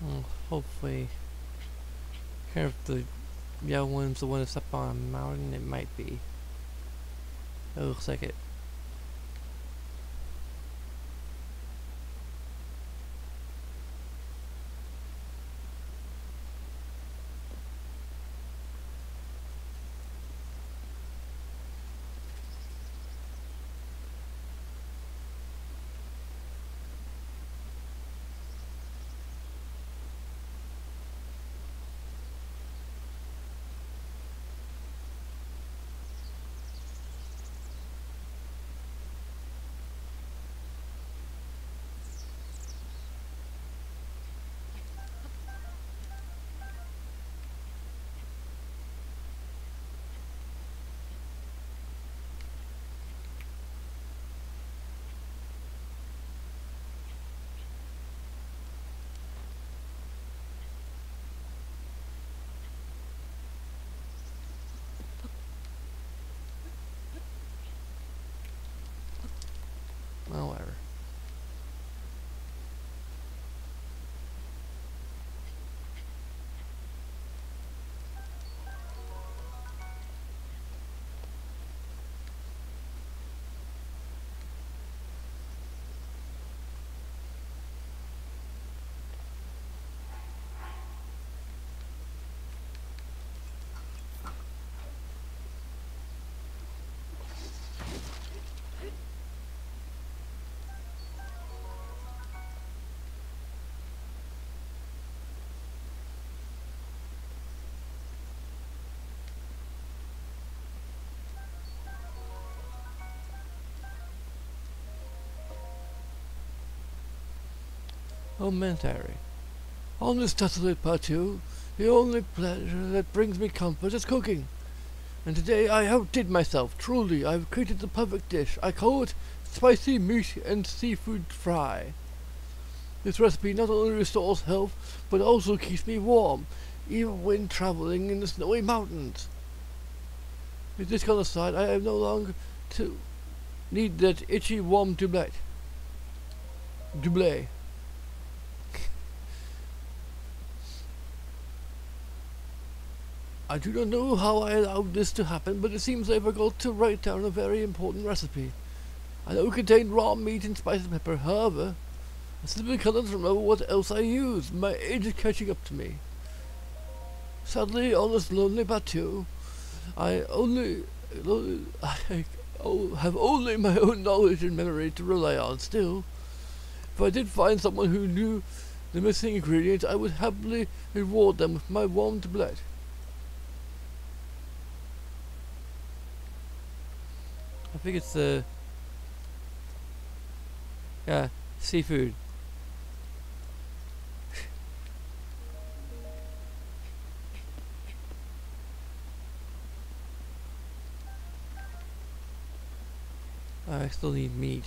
Well, hopefully... Care if the yellow one's the one that's up on a mountain, it might be. It looks like it. Commentary. On this desolate plateau, the only pleasure that brings me comfort is cooking. And today I outdid myself. Truly, I've created the perfect dish. I call it spicy meat and seafood fry. This recipe not only restores health, but also keeps me warm, even when traveling in the snowy mountains. With this kind of side, I have no longer to need that itchy warm doublet. I do not know how I allowed this to happen, but it seems I forgot to write down a very important recipe. I know it contained raw meat and spicy pepper, however, I simply cannot remember what else I used. My age is catching up to me. Sadly, on this lonely plateau, I have only my own knowledge and memory to rely on. Still, if I did find someone who knew the missing ingredients, I would happily reward them with my warm doublet. I think it's seafood. I still need meat.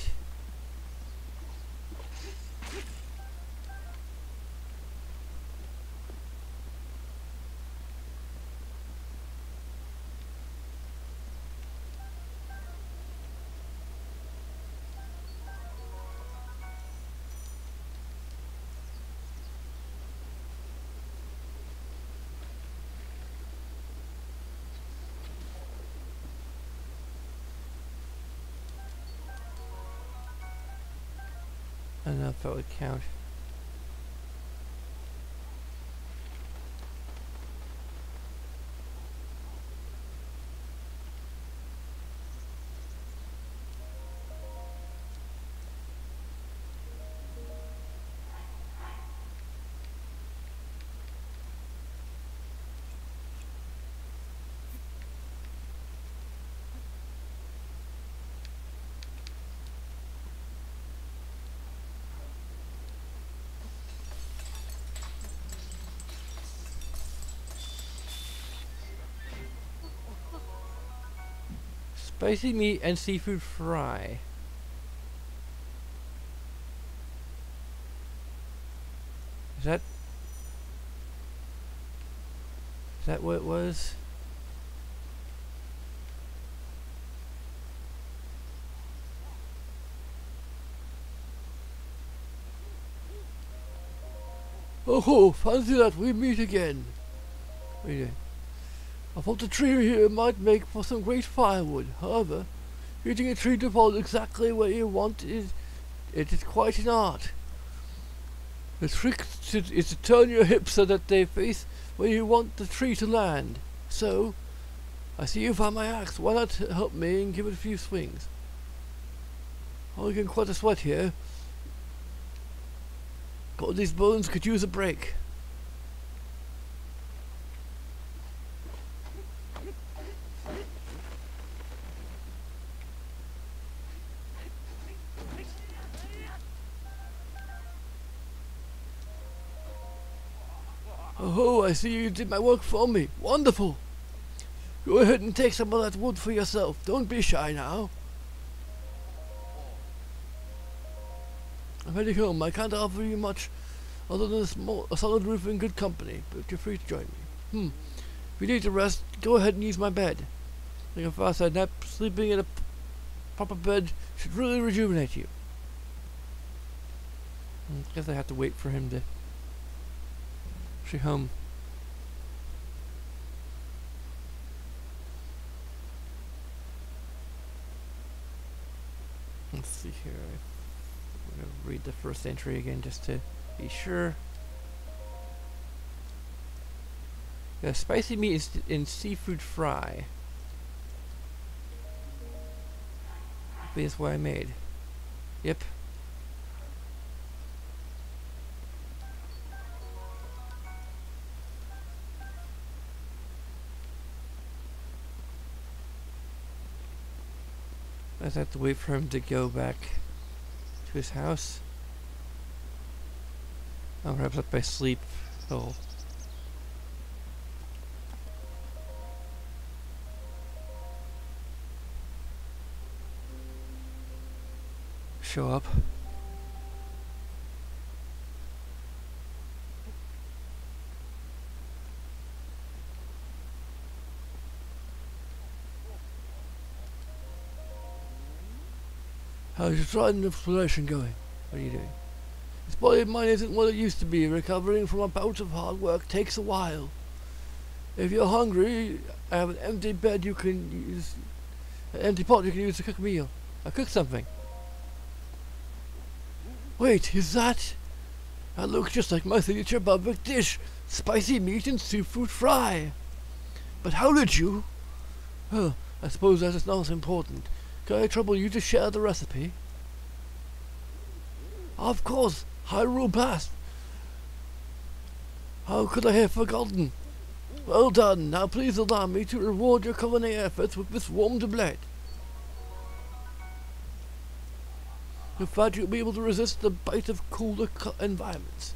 I don't know if that would count. Spicy meat and seafood fry. Is that what it was? Oh, fancy that, we meet again. What are you doing? I thought the tree here might make for some great firewood. However, getting a tree to fall exactly where you want it is quite an art. The trick is to turn your hips so that they face where you want the tree to land. So, I see you found my axe. Why not help me and give it a few swings? I'm getting quite a sweat here. God, these bones could use a break. Oh, I see you did my work for me. Wonderful. Go ahead and take some of that wood for yourself. Don't be shy now. I'm heading home. I can't offer you much other than a solid roof and good company, but you're free to join me. If you need to rest, go ahead and use my bed. Like a fast-side nap, sleeping in a proper bed should really rejuvenate you. I guess I have to wait for him to home. Let's see here. I'm going to read the first entry again just to be sure. Spicy meat in seafood fry. That's what I made. Yep. I just have to wait for him to go back to his house. I'm wrapped up by sleep. Oh. Show up. How's your trident exploration going? What are you doing? This body of mine isn't what it used to be. Recovering from a bout of hard work takes a while. If you're hungry, I have an empty bed you can use. An empty pot you can use to cook a meal. I'll cook something. Wait, is that? That looks just like my signature public dish. Spicy meat and seafood fry. But how did you? Oh, I suppose that is not important. Can I trouble you to share the recipe? Of course, Hyrule Blast. How could I have forgotten? Well done. Now please allow me to reward your culinary efforts with this warm doublet. In fact, you'll be able to resist the bite of cooler environments.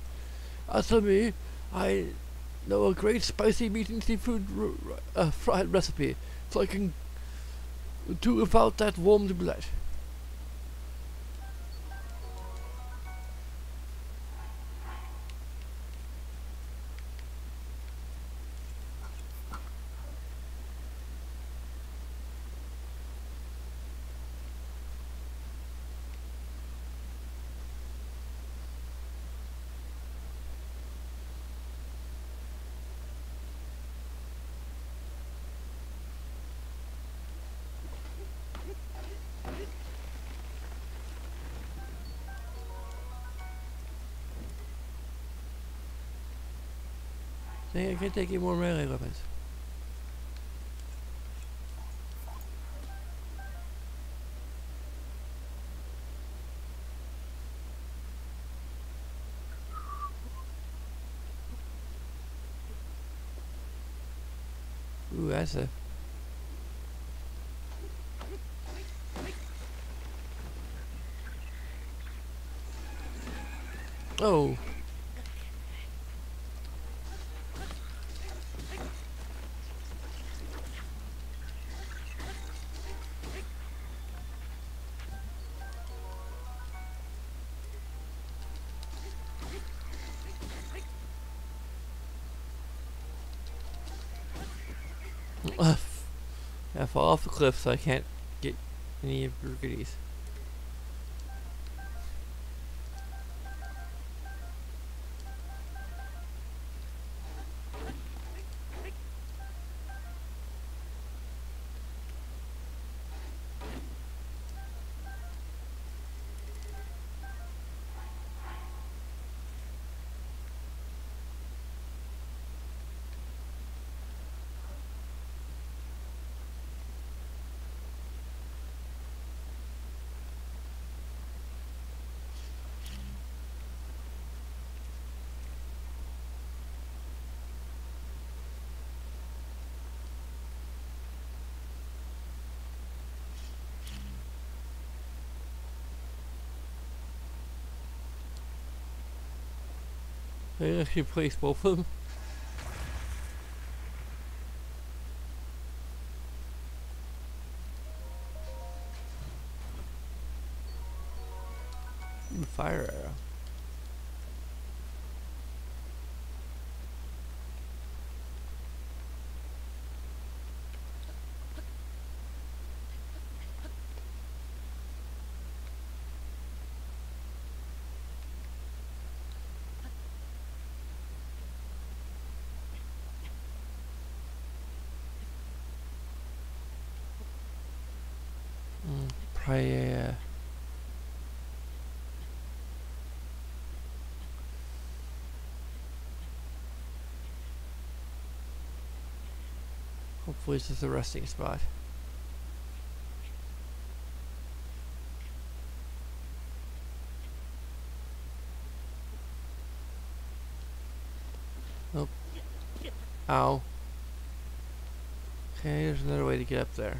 As for me, I know a great spicy meat and seafood fried recipe, so I can do without that warm doublet. I can't take any more melee weapons. Ooh, that's a... Oh. I fall off the cliff so I can't get any of your goodies. I actually place both of them. Fire arrow. Probably hopefully this is a resting spot. Nope. Ow. Okay, there's another way to get up there.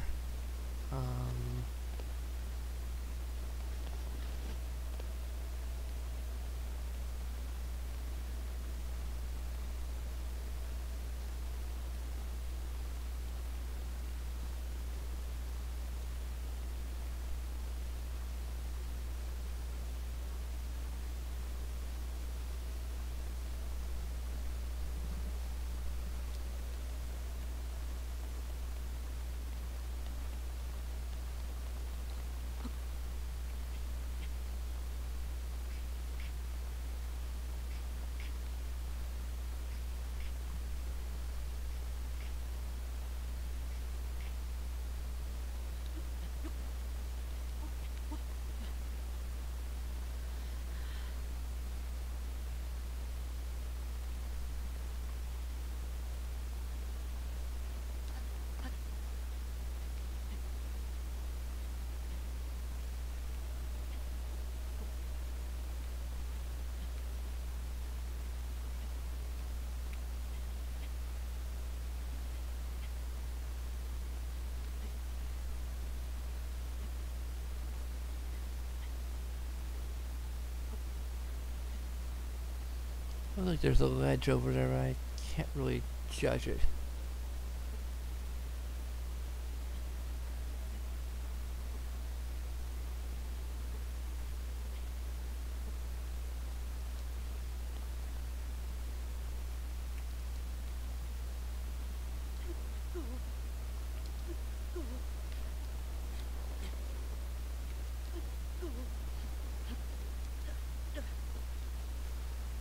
Looks like there's a ledge over there, but I can't really judge it.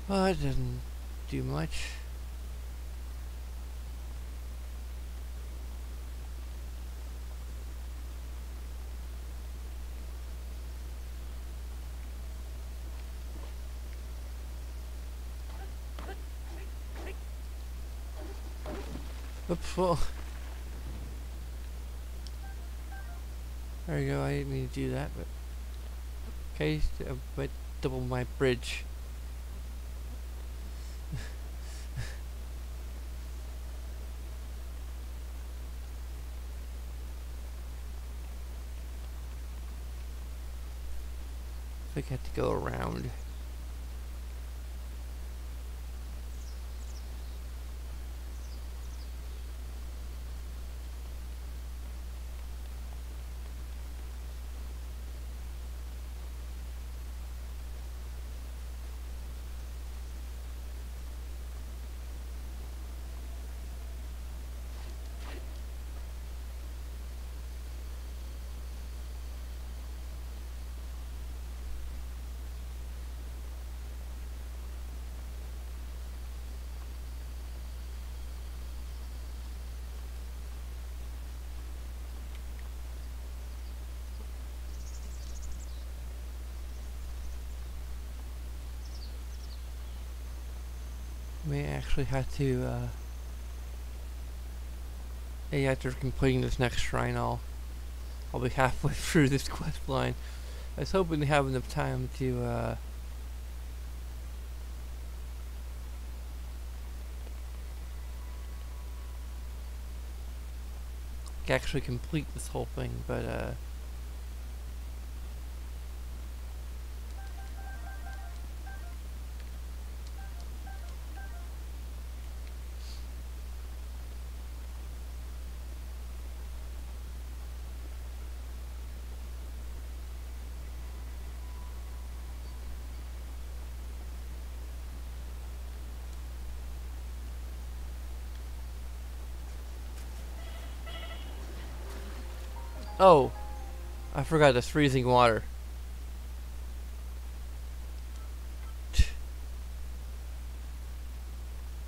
Well, it doesn't do much. Oops, well. There we go, I didn't need to do that, but... Okay, but double my bridge. I think I have to go around. May actually have to, after completing this next shrine, I'll be halfway through this quest line. I was hoping to have enough time to, actually complete this whole thing, but, oh, I forgot the freezing water.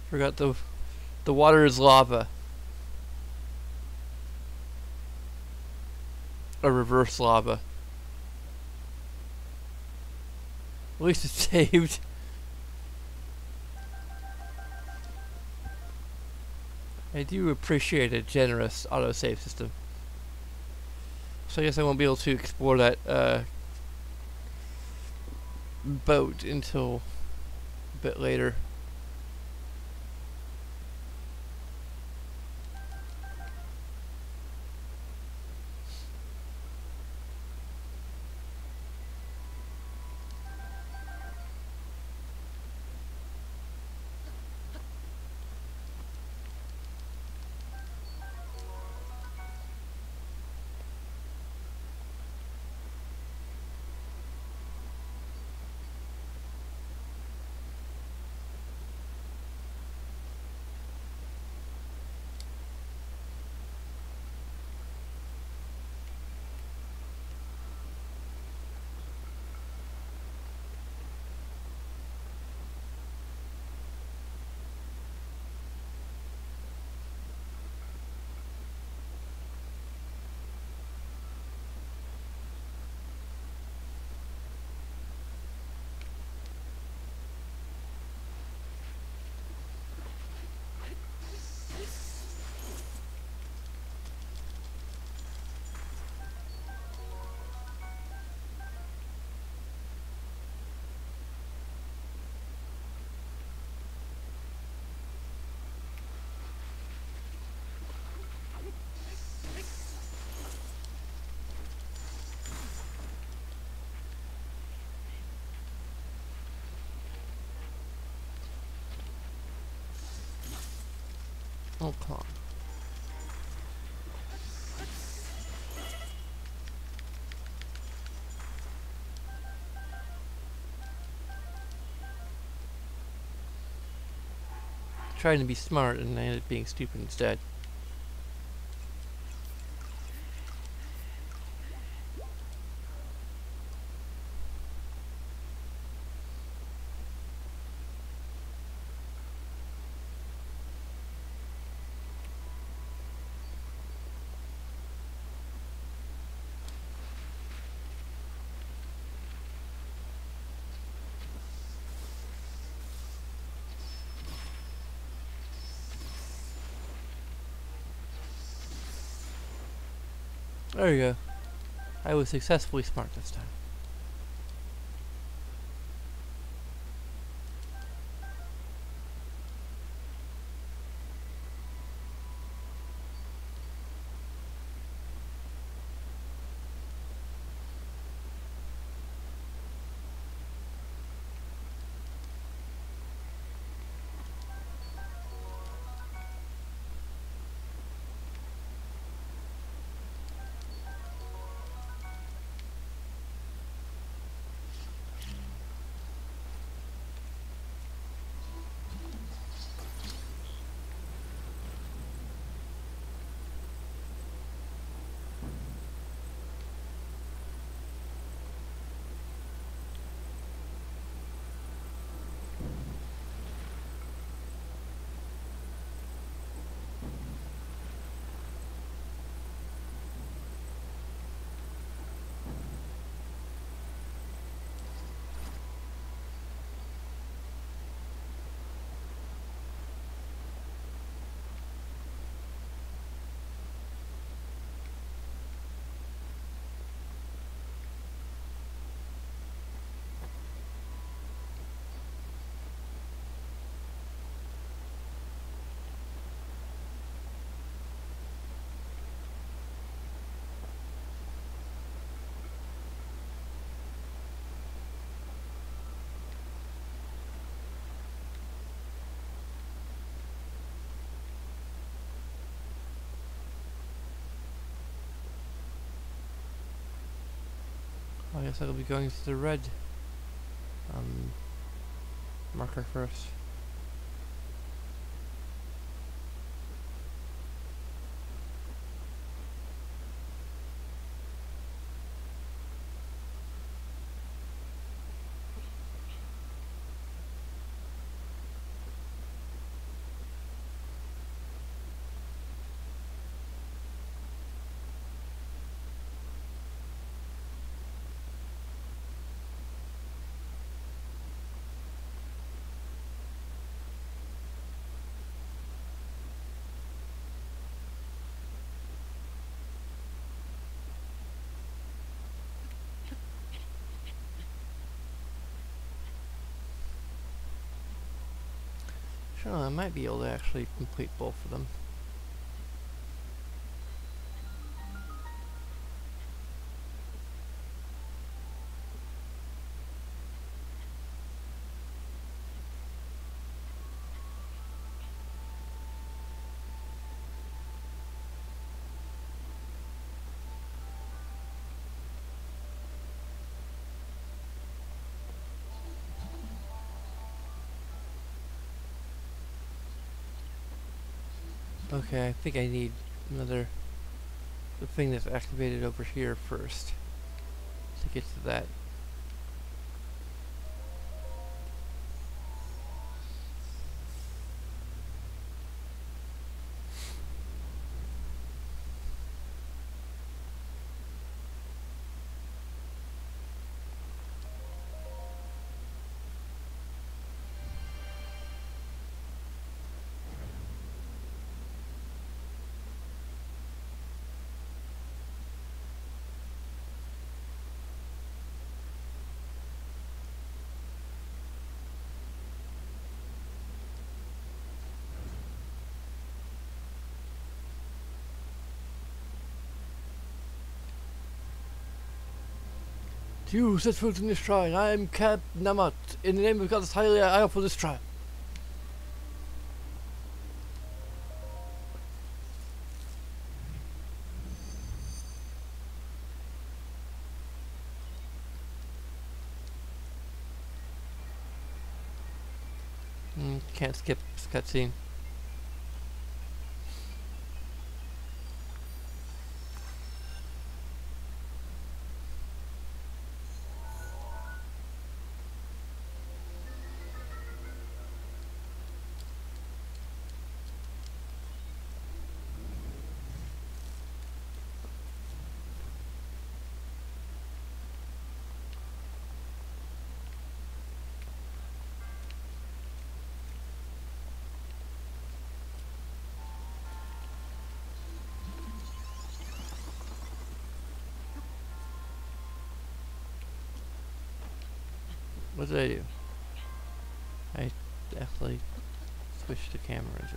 Forgot the water is lava. Or reverse lava. At least it's saved. I do appreciate a generous autosave system. So I guess I won't be able to explore that boat until a bit later. Oh, come on. Trying to be smart and I ended up being stupid instead. There we go. I was successfully smart this time. I guess I'll be going to the red marker first. Sure, I might be able to actually complete both of them. Okay, I think I need the thing that's activated over here first to get to that. To you set foot in this shrine, I am Cap Namat. In the name of Goddess Hylia, I offer this trial. Can't skip this cutscene. What did I do? I definitely switched the cameras.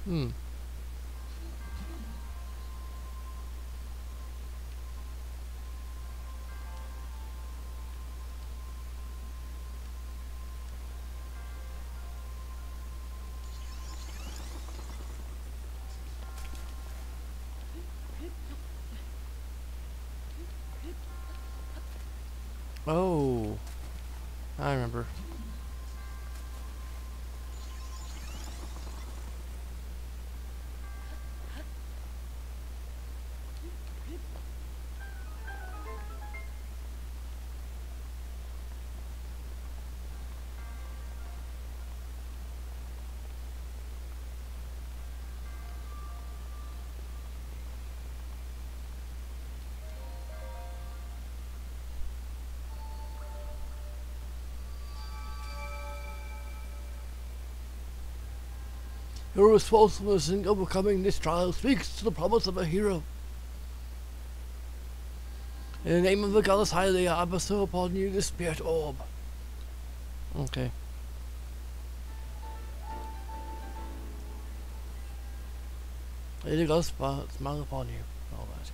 Hmm. Oh, I remember. Your resourcefulness in overcoming this trial speaks to the promise of a hero. In the name of the goddess Hylia, I bestow upon you the spirit orb. Okay. Lady goddess smile upon you. All that.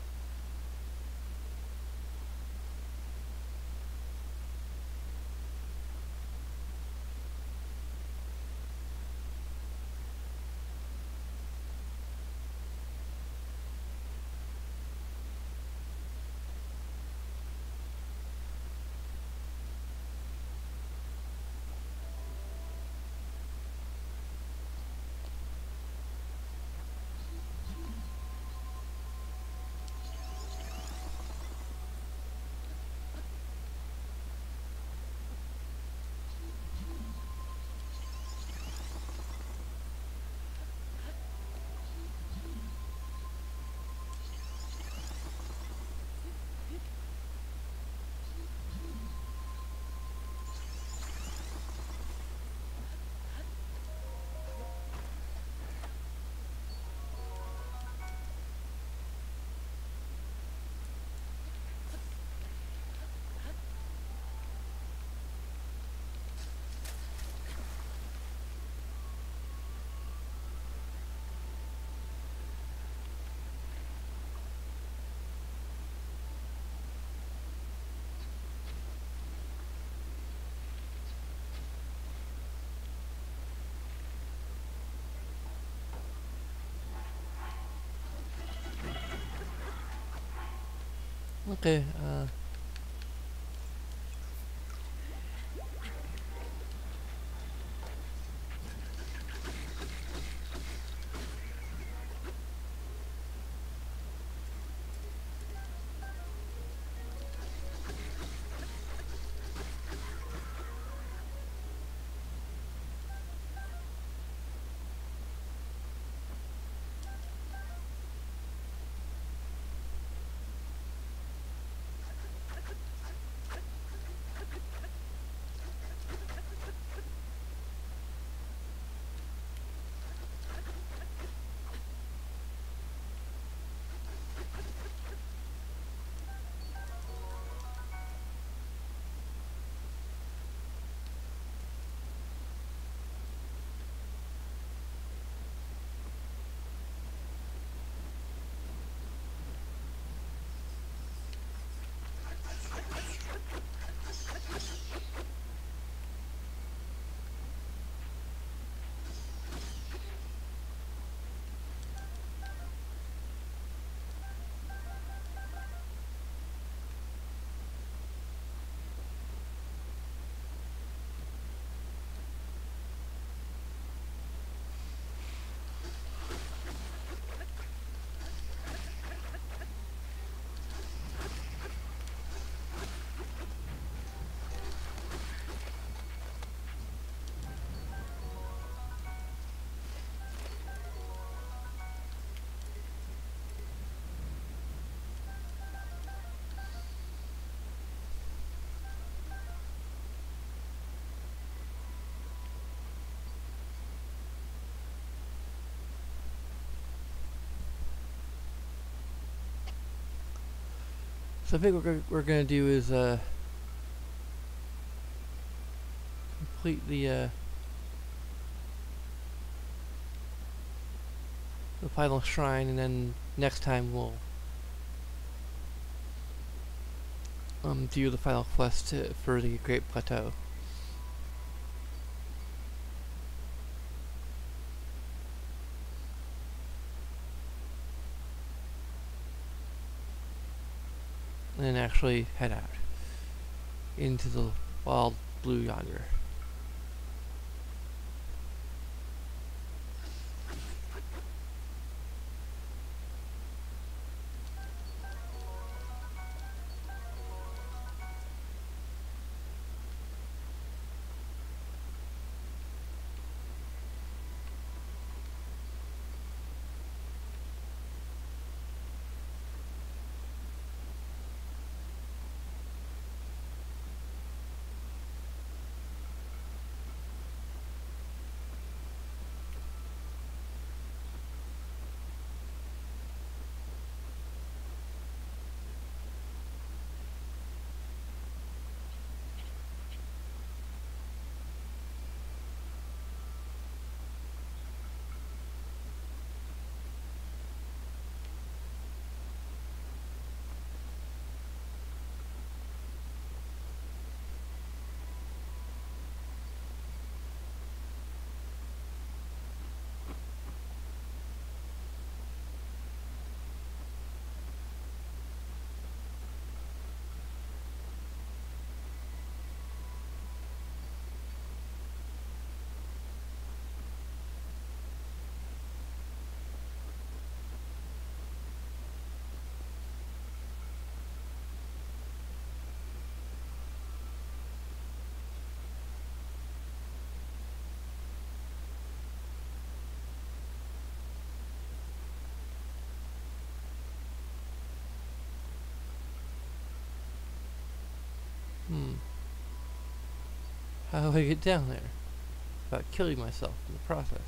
Okay. So I think what we're gonna do is complete the final shrine, and then next time we'll do the final quest for the Great Plateau. And then actually head out into the wild blue yonder. How do I get down there without killing myself in the process?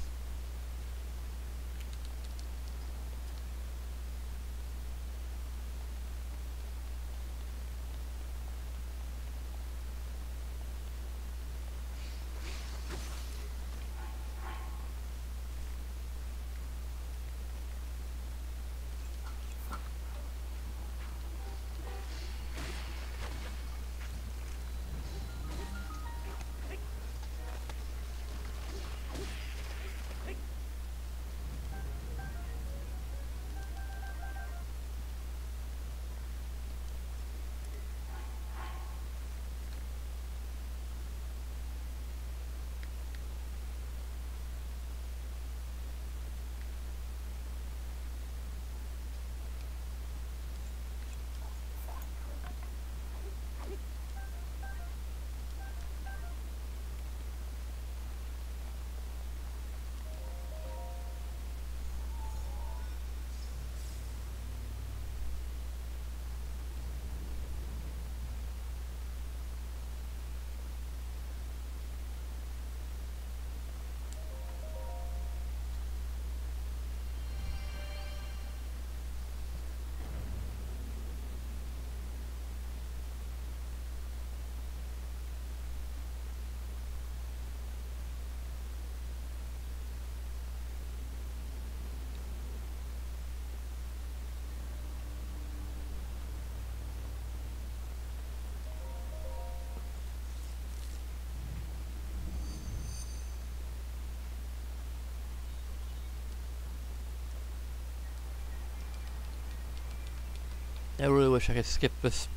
I really wish I could skip this.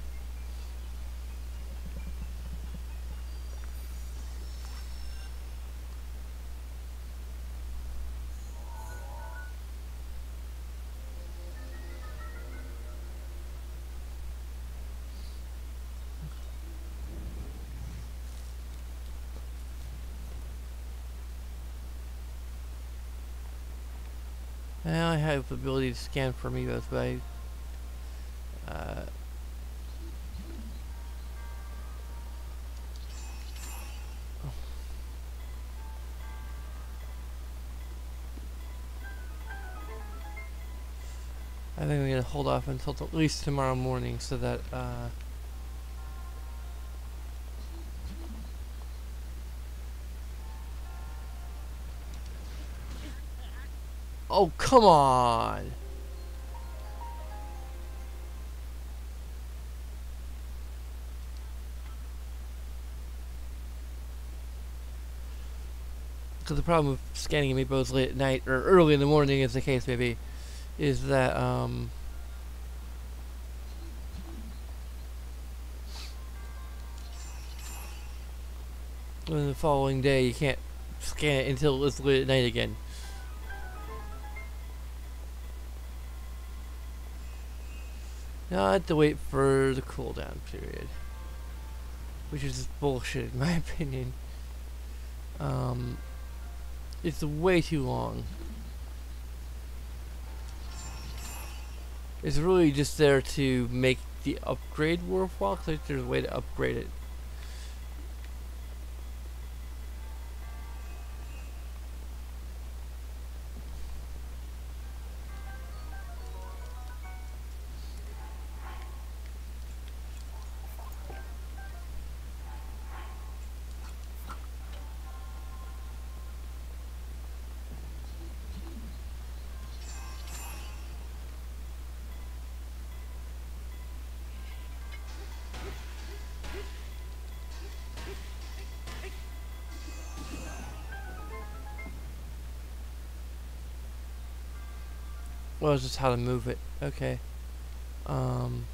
Now I have the ability to scan for amiibos, but I think I'm gonna hold off until at least tomorrow morning so that oh, come on! Because the problem with scanning amiibos late at night or early in the morning, as the case may be, is that the following day you can't scan it until it's late at night again. Now I have to wait for the cooldown period, which is just bullshit in my opinion. It's way too long. It's really just there to make the upgrade worthwhile, because there's a way to upgrade it. Well, it's just how to move it. Okay. Um.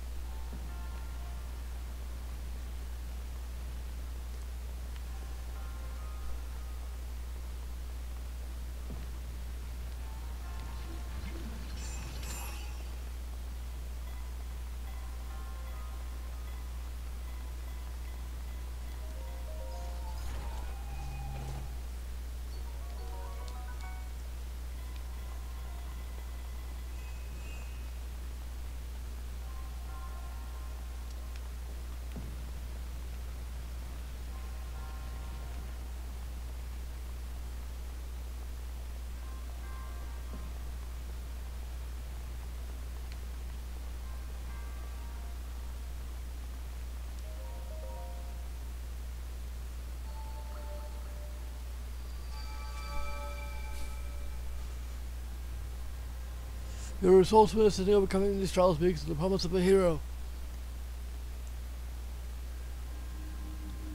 Your resourcefulness in overcoming these trials speaks to the promise of a hero.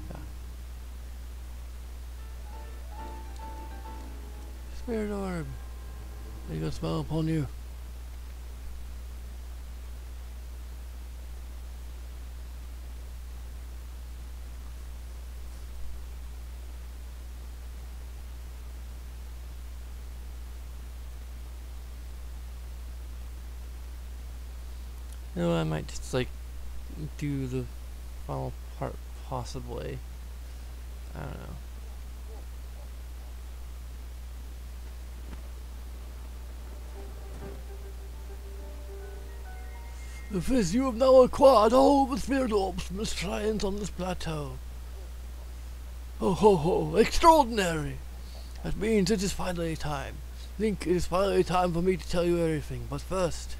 Yeah. Spirit orb. May God smile upon you. You know, I might just like do the final part possibly. I don't know. The Fizz, you have now acquired all the spirit orbs from the shrines on this plateau. Ho ho ho, extraordinary! That means it is finally time. Link, it is finally time for me to tell you everything, but first...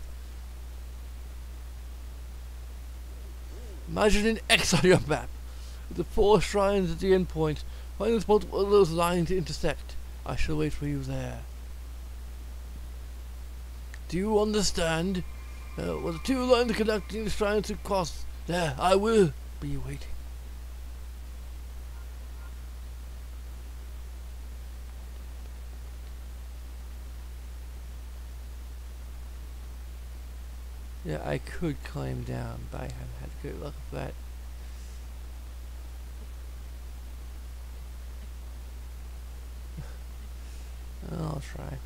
Imagine an X on your map, with the 4 shrines at the endpoint. Find the spot where those lines intersect. I shall wait for you there. Do you understand? With the 2 lines connecting the shrines across, there, I will be waiting. Yeah, I could climb down, but I haven't had good luck with that. I'll try.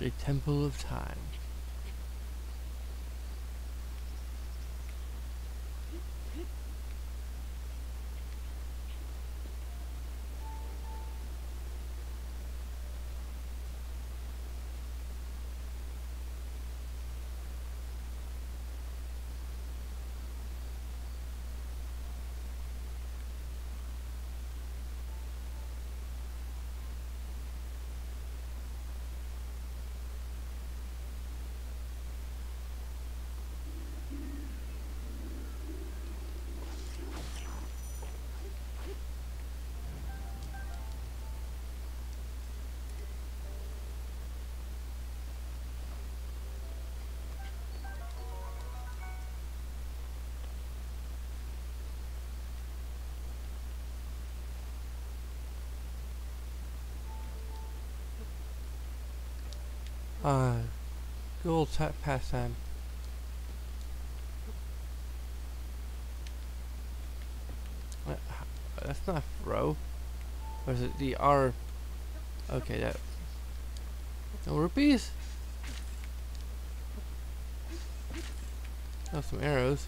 A temple of time. Good old pastime. That's not row. Or is it the R? Okay, that. No rupees? Oh, some arrows.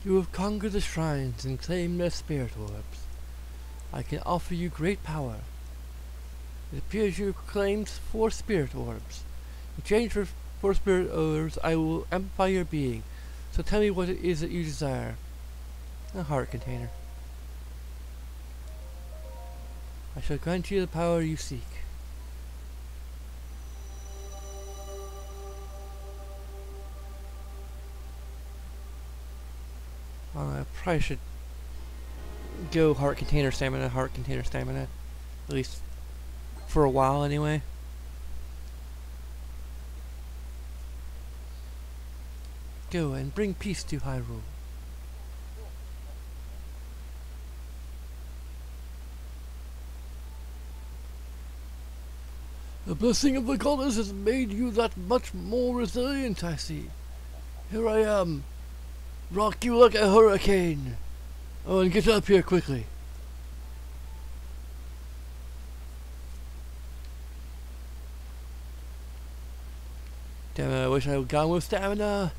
You have conquered the shrines and claimed their spirit orbs. I can offer you great power. It appears you claimed 4 spirit orbs. In exchange for 4 spirit orbs, I will amplify your being. So tell me what it is that you desire. A heart container. I shall grant you the power you seek. I probably should go heart container stamina, at least for a while anyway. Go and bring peace to Hyrule. The blessing of the goddess has made you that much more resilient, I see. Here I am. Rock you like a hurricane. Oh, and get up here quickly. Damn it, I wish I had gone with stamina.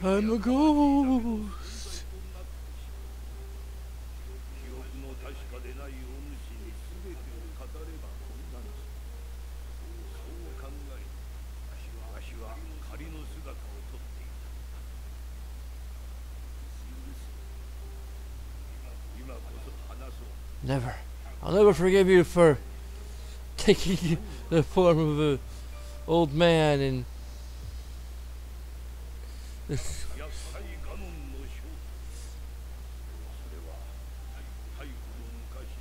I'm a ghost. 記憶の確かでないお主に全てを語れば混乱する。そう考え、わしは仮の姿をとっていた。許せ。今こそ話そう。 Never. I'll never forgive you for taking the form of an old man and 厄災ガノンの正体。それは太古の昔、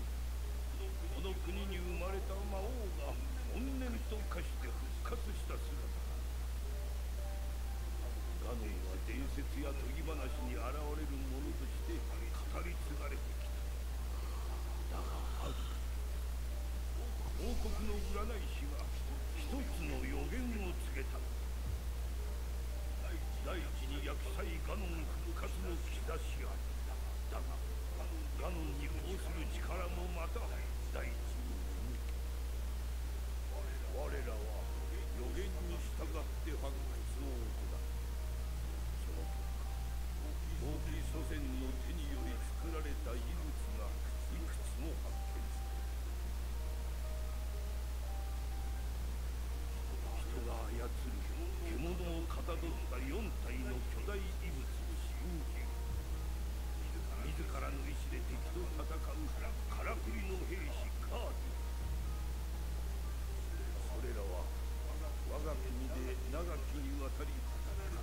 この国に生まれた魔王が怨念と化して復活した姿だ。ガノンは伝説や研ぎ話に現れるものとして語り継がれてきた。だがある王国の占い師が一つの予言を告げた。大地に厄災ガノン復活の兆しあり。だがガノンに抗する力もまた大地に眠る。我らは予言に従って発掘を行う。その結果、大きい祖先の手により作られた遺物がいくつも発見された。人が操る獣をかたどった4体の巨大遺物を信じ、自らの意志で敵と戦うからくりの兵士ガーディアン。それらは我が国で長きにわたり語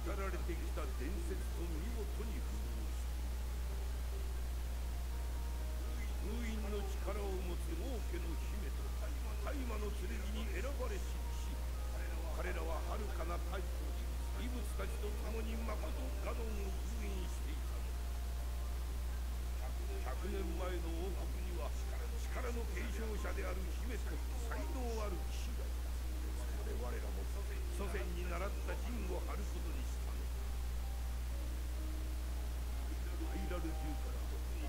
られてきた伝説と見事に符合している。封印の力を持つ王家の姫と大魔の剣に選ばれし騎士。彼らは遥かな太古、異物たちと共にまことガノンを封印していたのだ。100年前の王国には力の継承者である姫と才能ある騎士がいた。そこで我らも祖先に習った陣を張ることにしたのだ。ハイラル中から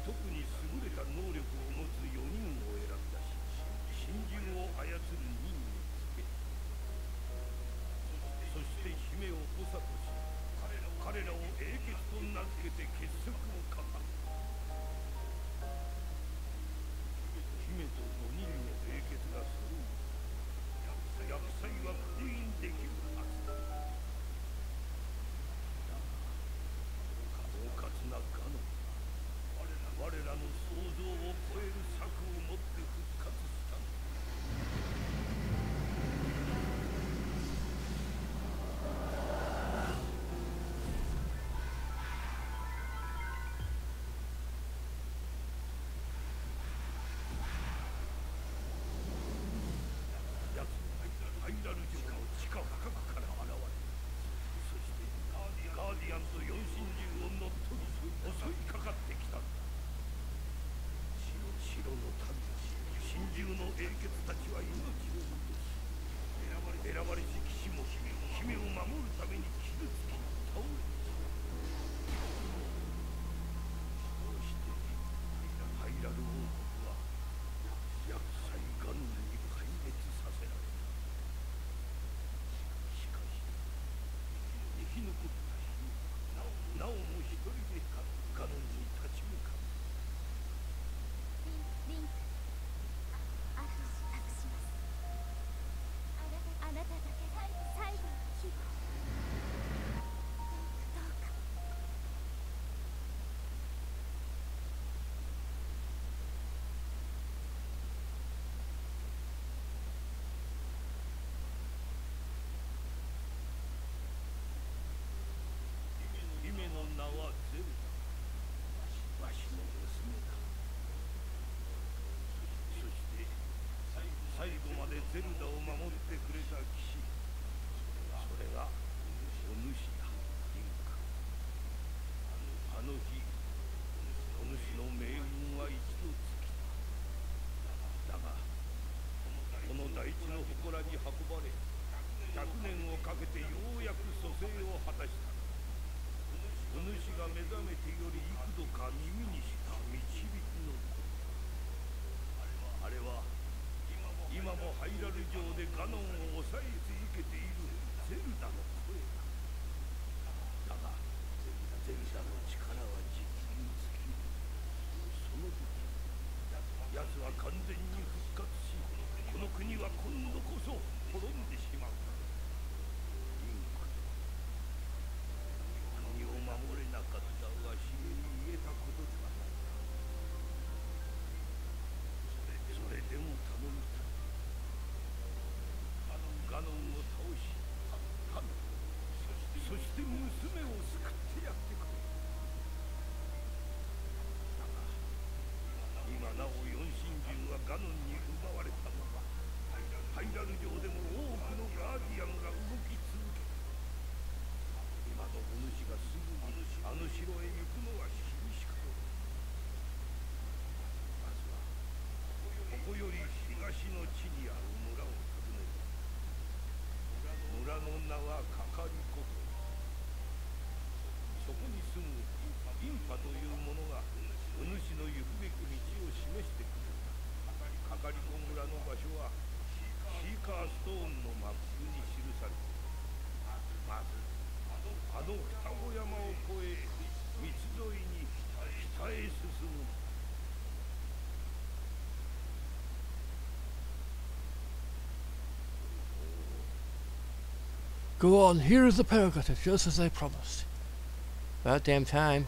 特に優れた能力を持つ4人を選んだし、神獣を操る任につけた。そして姫を長とし、彼らを英傑と名付けて結束を固めた。姫と5人の英傑が揃う。厄災は封印できるはずだ。だが狡猾なガノン、我らの想像を超える策をもって復活したのだ。奴はハイラル城の地下深くから現れ、そしてガーディアンと4神獣を乗っ取り襲いかかってきたんだ。城の民、神獣の英傑たちは命を落とし、選ばれし騎士も姫を守るために傷つき倒れてしまう。そしてハイラル王国は厄災ガノンに壊滅させられた。しかし生き残った姫はなおも一人でガノンに立ち向かう。リンク、あと託します。あなただけ最後の希望。どうか。姫の名はゼルダ。わしの娘だ。そして最後までゼルダを守ってくれた騎士、それがお主だ、リンク。あの日お主の命運は一度尽きた。だがこの大地の祠に運ばれ、100年をかけてようやく蘇生を果たした。お主が目覚めてより幾度か耳にした導きの声。あれは今もハイラル城でガノンを抑え続けているゼルダの声だ。だがは完全に復活し、この国は今度こそ滅んでしまう。リンク、国を守れなかったわしに言えたことではないか。それでも頼みたい。ガノンを倒し、民、そして娘を救ってやってくれ。だが今なお四神獣はガノンに奪われたまま。ハイラル城でも多くのガーディアンが動き続け、今のお主がすぐにあの城へ行くのは厳しかろう。まずはここより東の地にある村を訪ねる。村の名はかかりこと。そこに住むインパという者がお主の行くべき道を示してくれた。かかりこ村の場所はシーカーストーンのマップに記されている。まずあの双子山を越え道沿いに北へ進む。Go on, here's the paragraph, just as I promised. About damn time.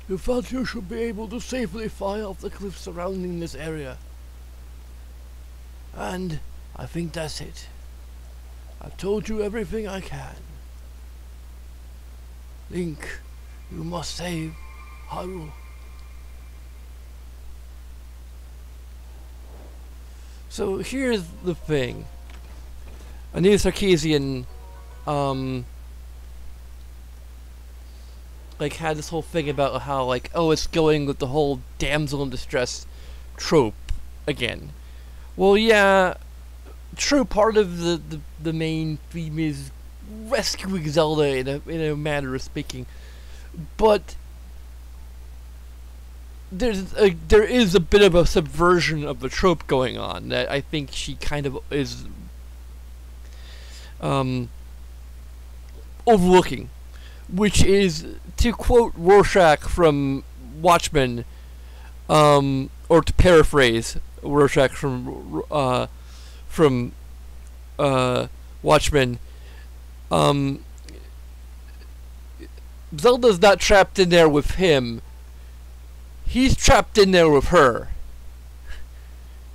You thought you should be able to safely fly off the cliffs surrounding this area. And I think that's it. I've told you everything I can. Link, you must save Hyrule. So here's the thing. Anita Sarkeesian, like had this whole thing about how like, oh, it's going with the whole damsel in distress trope again. Well, yeah, true. Part of the main theme is rescuing Zelda in a manner of speaking, but there is a bit of a subversion of the trope going on that I think she kind of is overlooking, which is, to quote Rorschach from Watchmen, or to paraphrase Rorschach from Watchmen, Zelda's not trapped in there with him. He's trapped in there with her.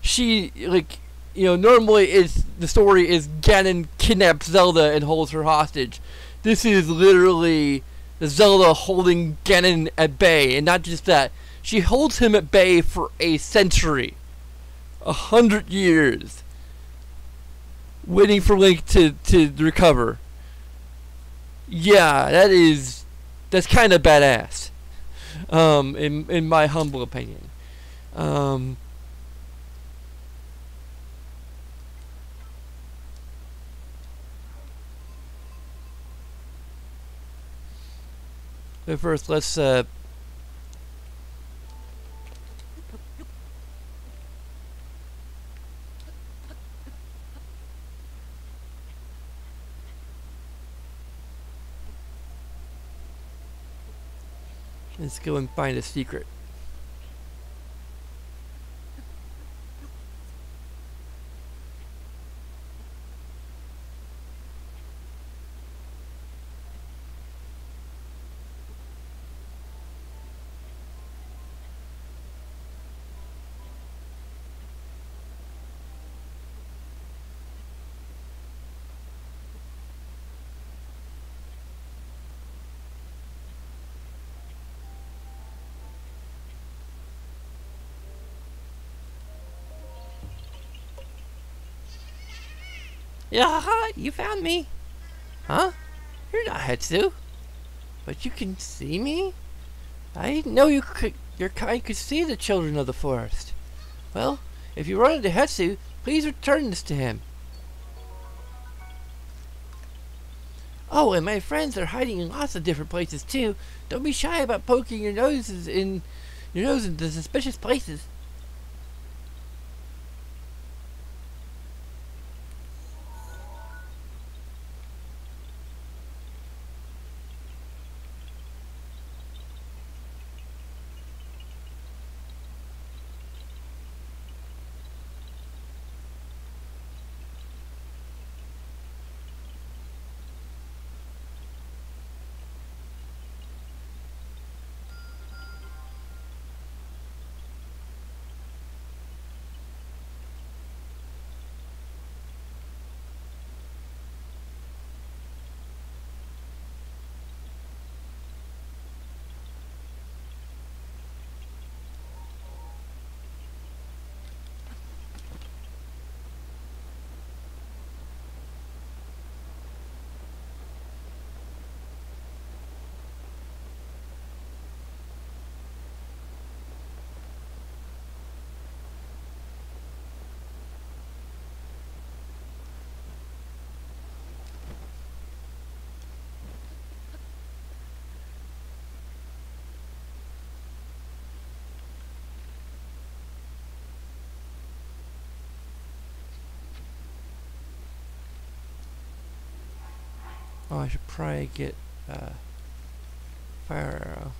She, like, you know, normally the story is Ganon kidnaps Zelda and holds her hostage. This is literally Zelda holding Ganon at bay, and not just that. She holds him at bay for a century. 100 years. Waiting for Link to recover. Yeah, that's kind of badass. In my humble opinion. But first, let's go and find a secret. Yeah, you found me. Huh? You're not Hetsu. But you can see me? I didn't know your kind could see the children of the forest. Well, if you run into Hetsu, please return this to him. Oh, and my friends are hiding in lots of different places too. Don't be shy about poking your nose into suspicious places. Oh, I should probably get fire arrow.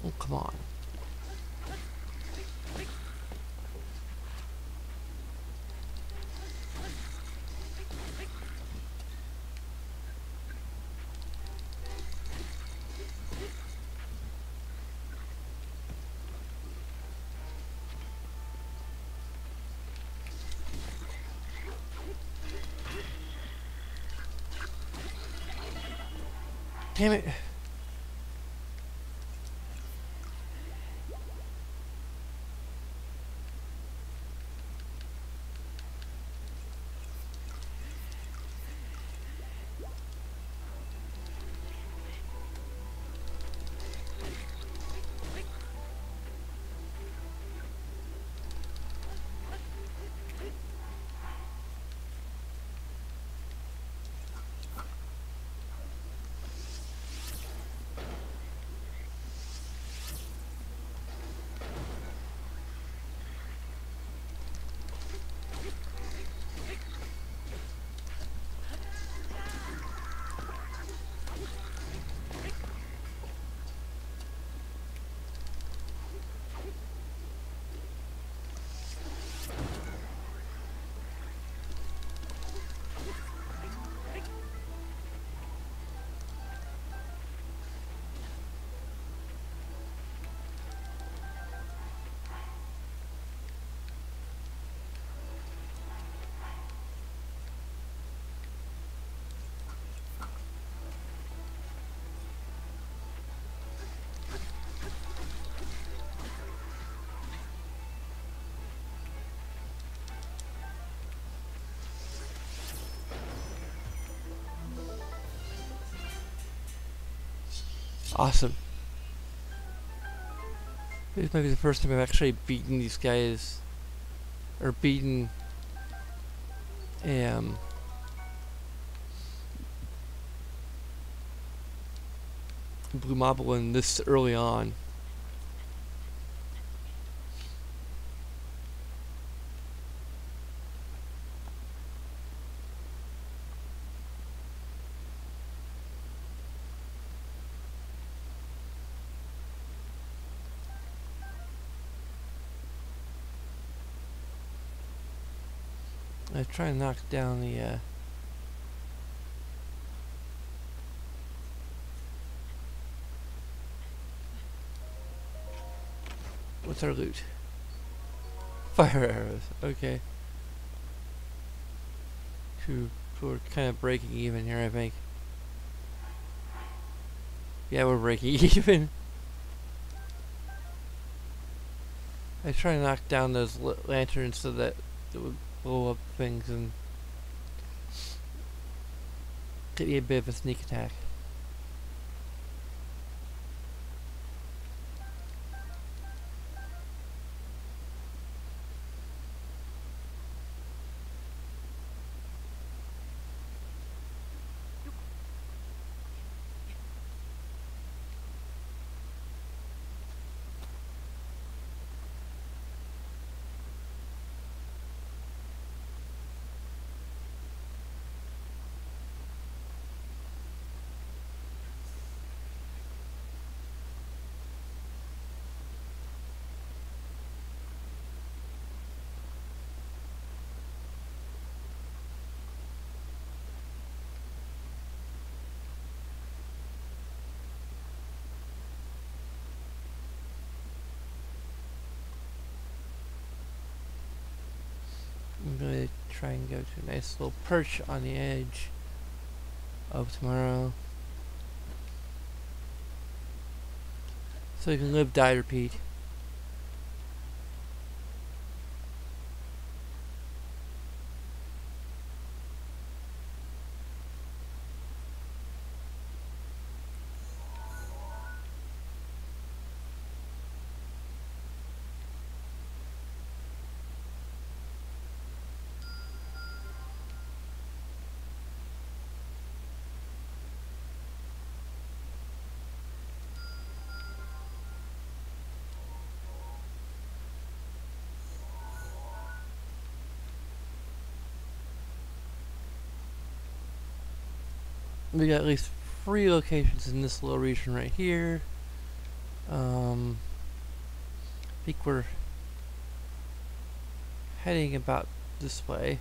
Oh, come on. Damn it. Awesome. This might be the first time I've actually beaten these guys, or beaten Blue Moblin this early on. I try and knock down the what's our loot? Fire arrows, okay. We're kind of breaking even here, I think. Yeah, we're breaking even. I try to knock down those lanterns so that it would blow up things and get me a bit of a sneak attack. try and go to a nice little perch on the edge of tomorrow. So you can live, die, repeat. We got at least 3 locations in this little region right here. I think we're heading about this way.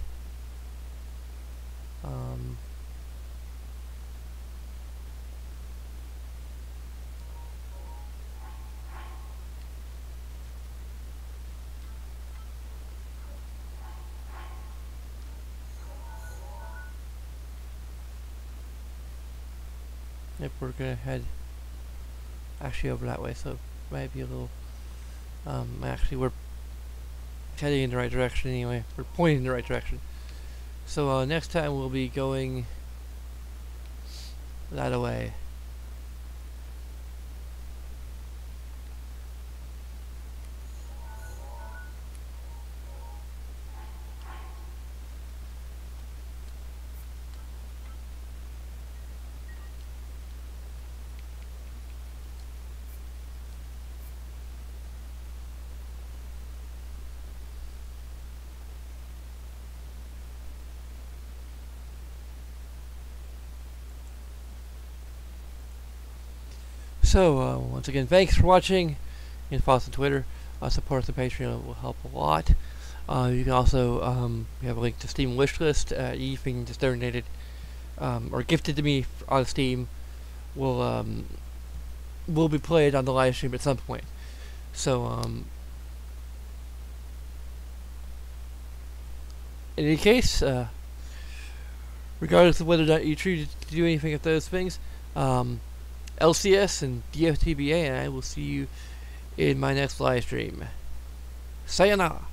Yep, we're gonna head actually over that way, so it might be a little, actually we're heading in the right direction anyway. We're pointing in the right direction. So next time we'll be going that way. So, once again, thanks for watching. You can follow us on Twitter. Support us on Patreon, it will help a lot. You can also, we have a link to Steam wishlist. Anything that's donated or gifted to me on Steam will be played on the live stream at some point. So, in any case, regardless of whether or not you choose to do anything of those things, LCS and DFTBA, and I will see you in my next live stream. Sayonara.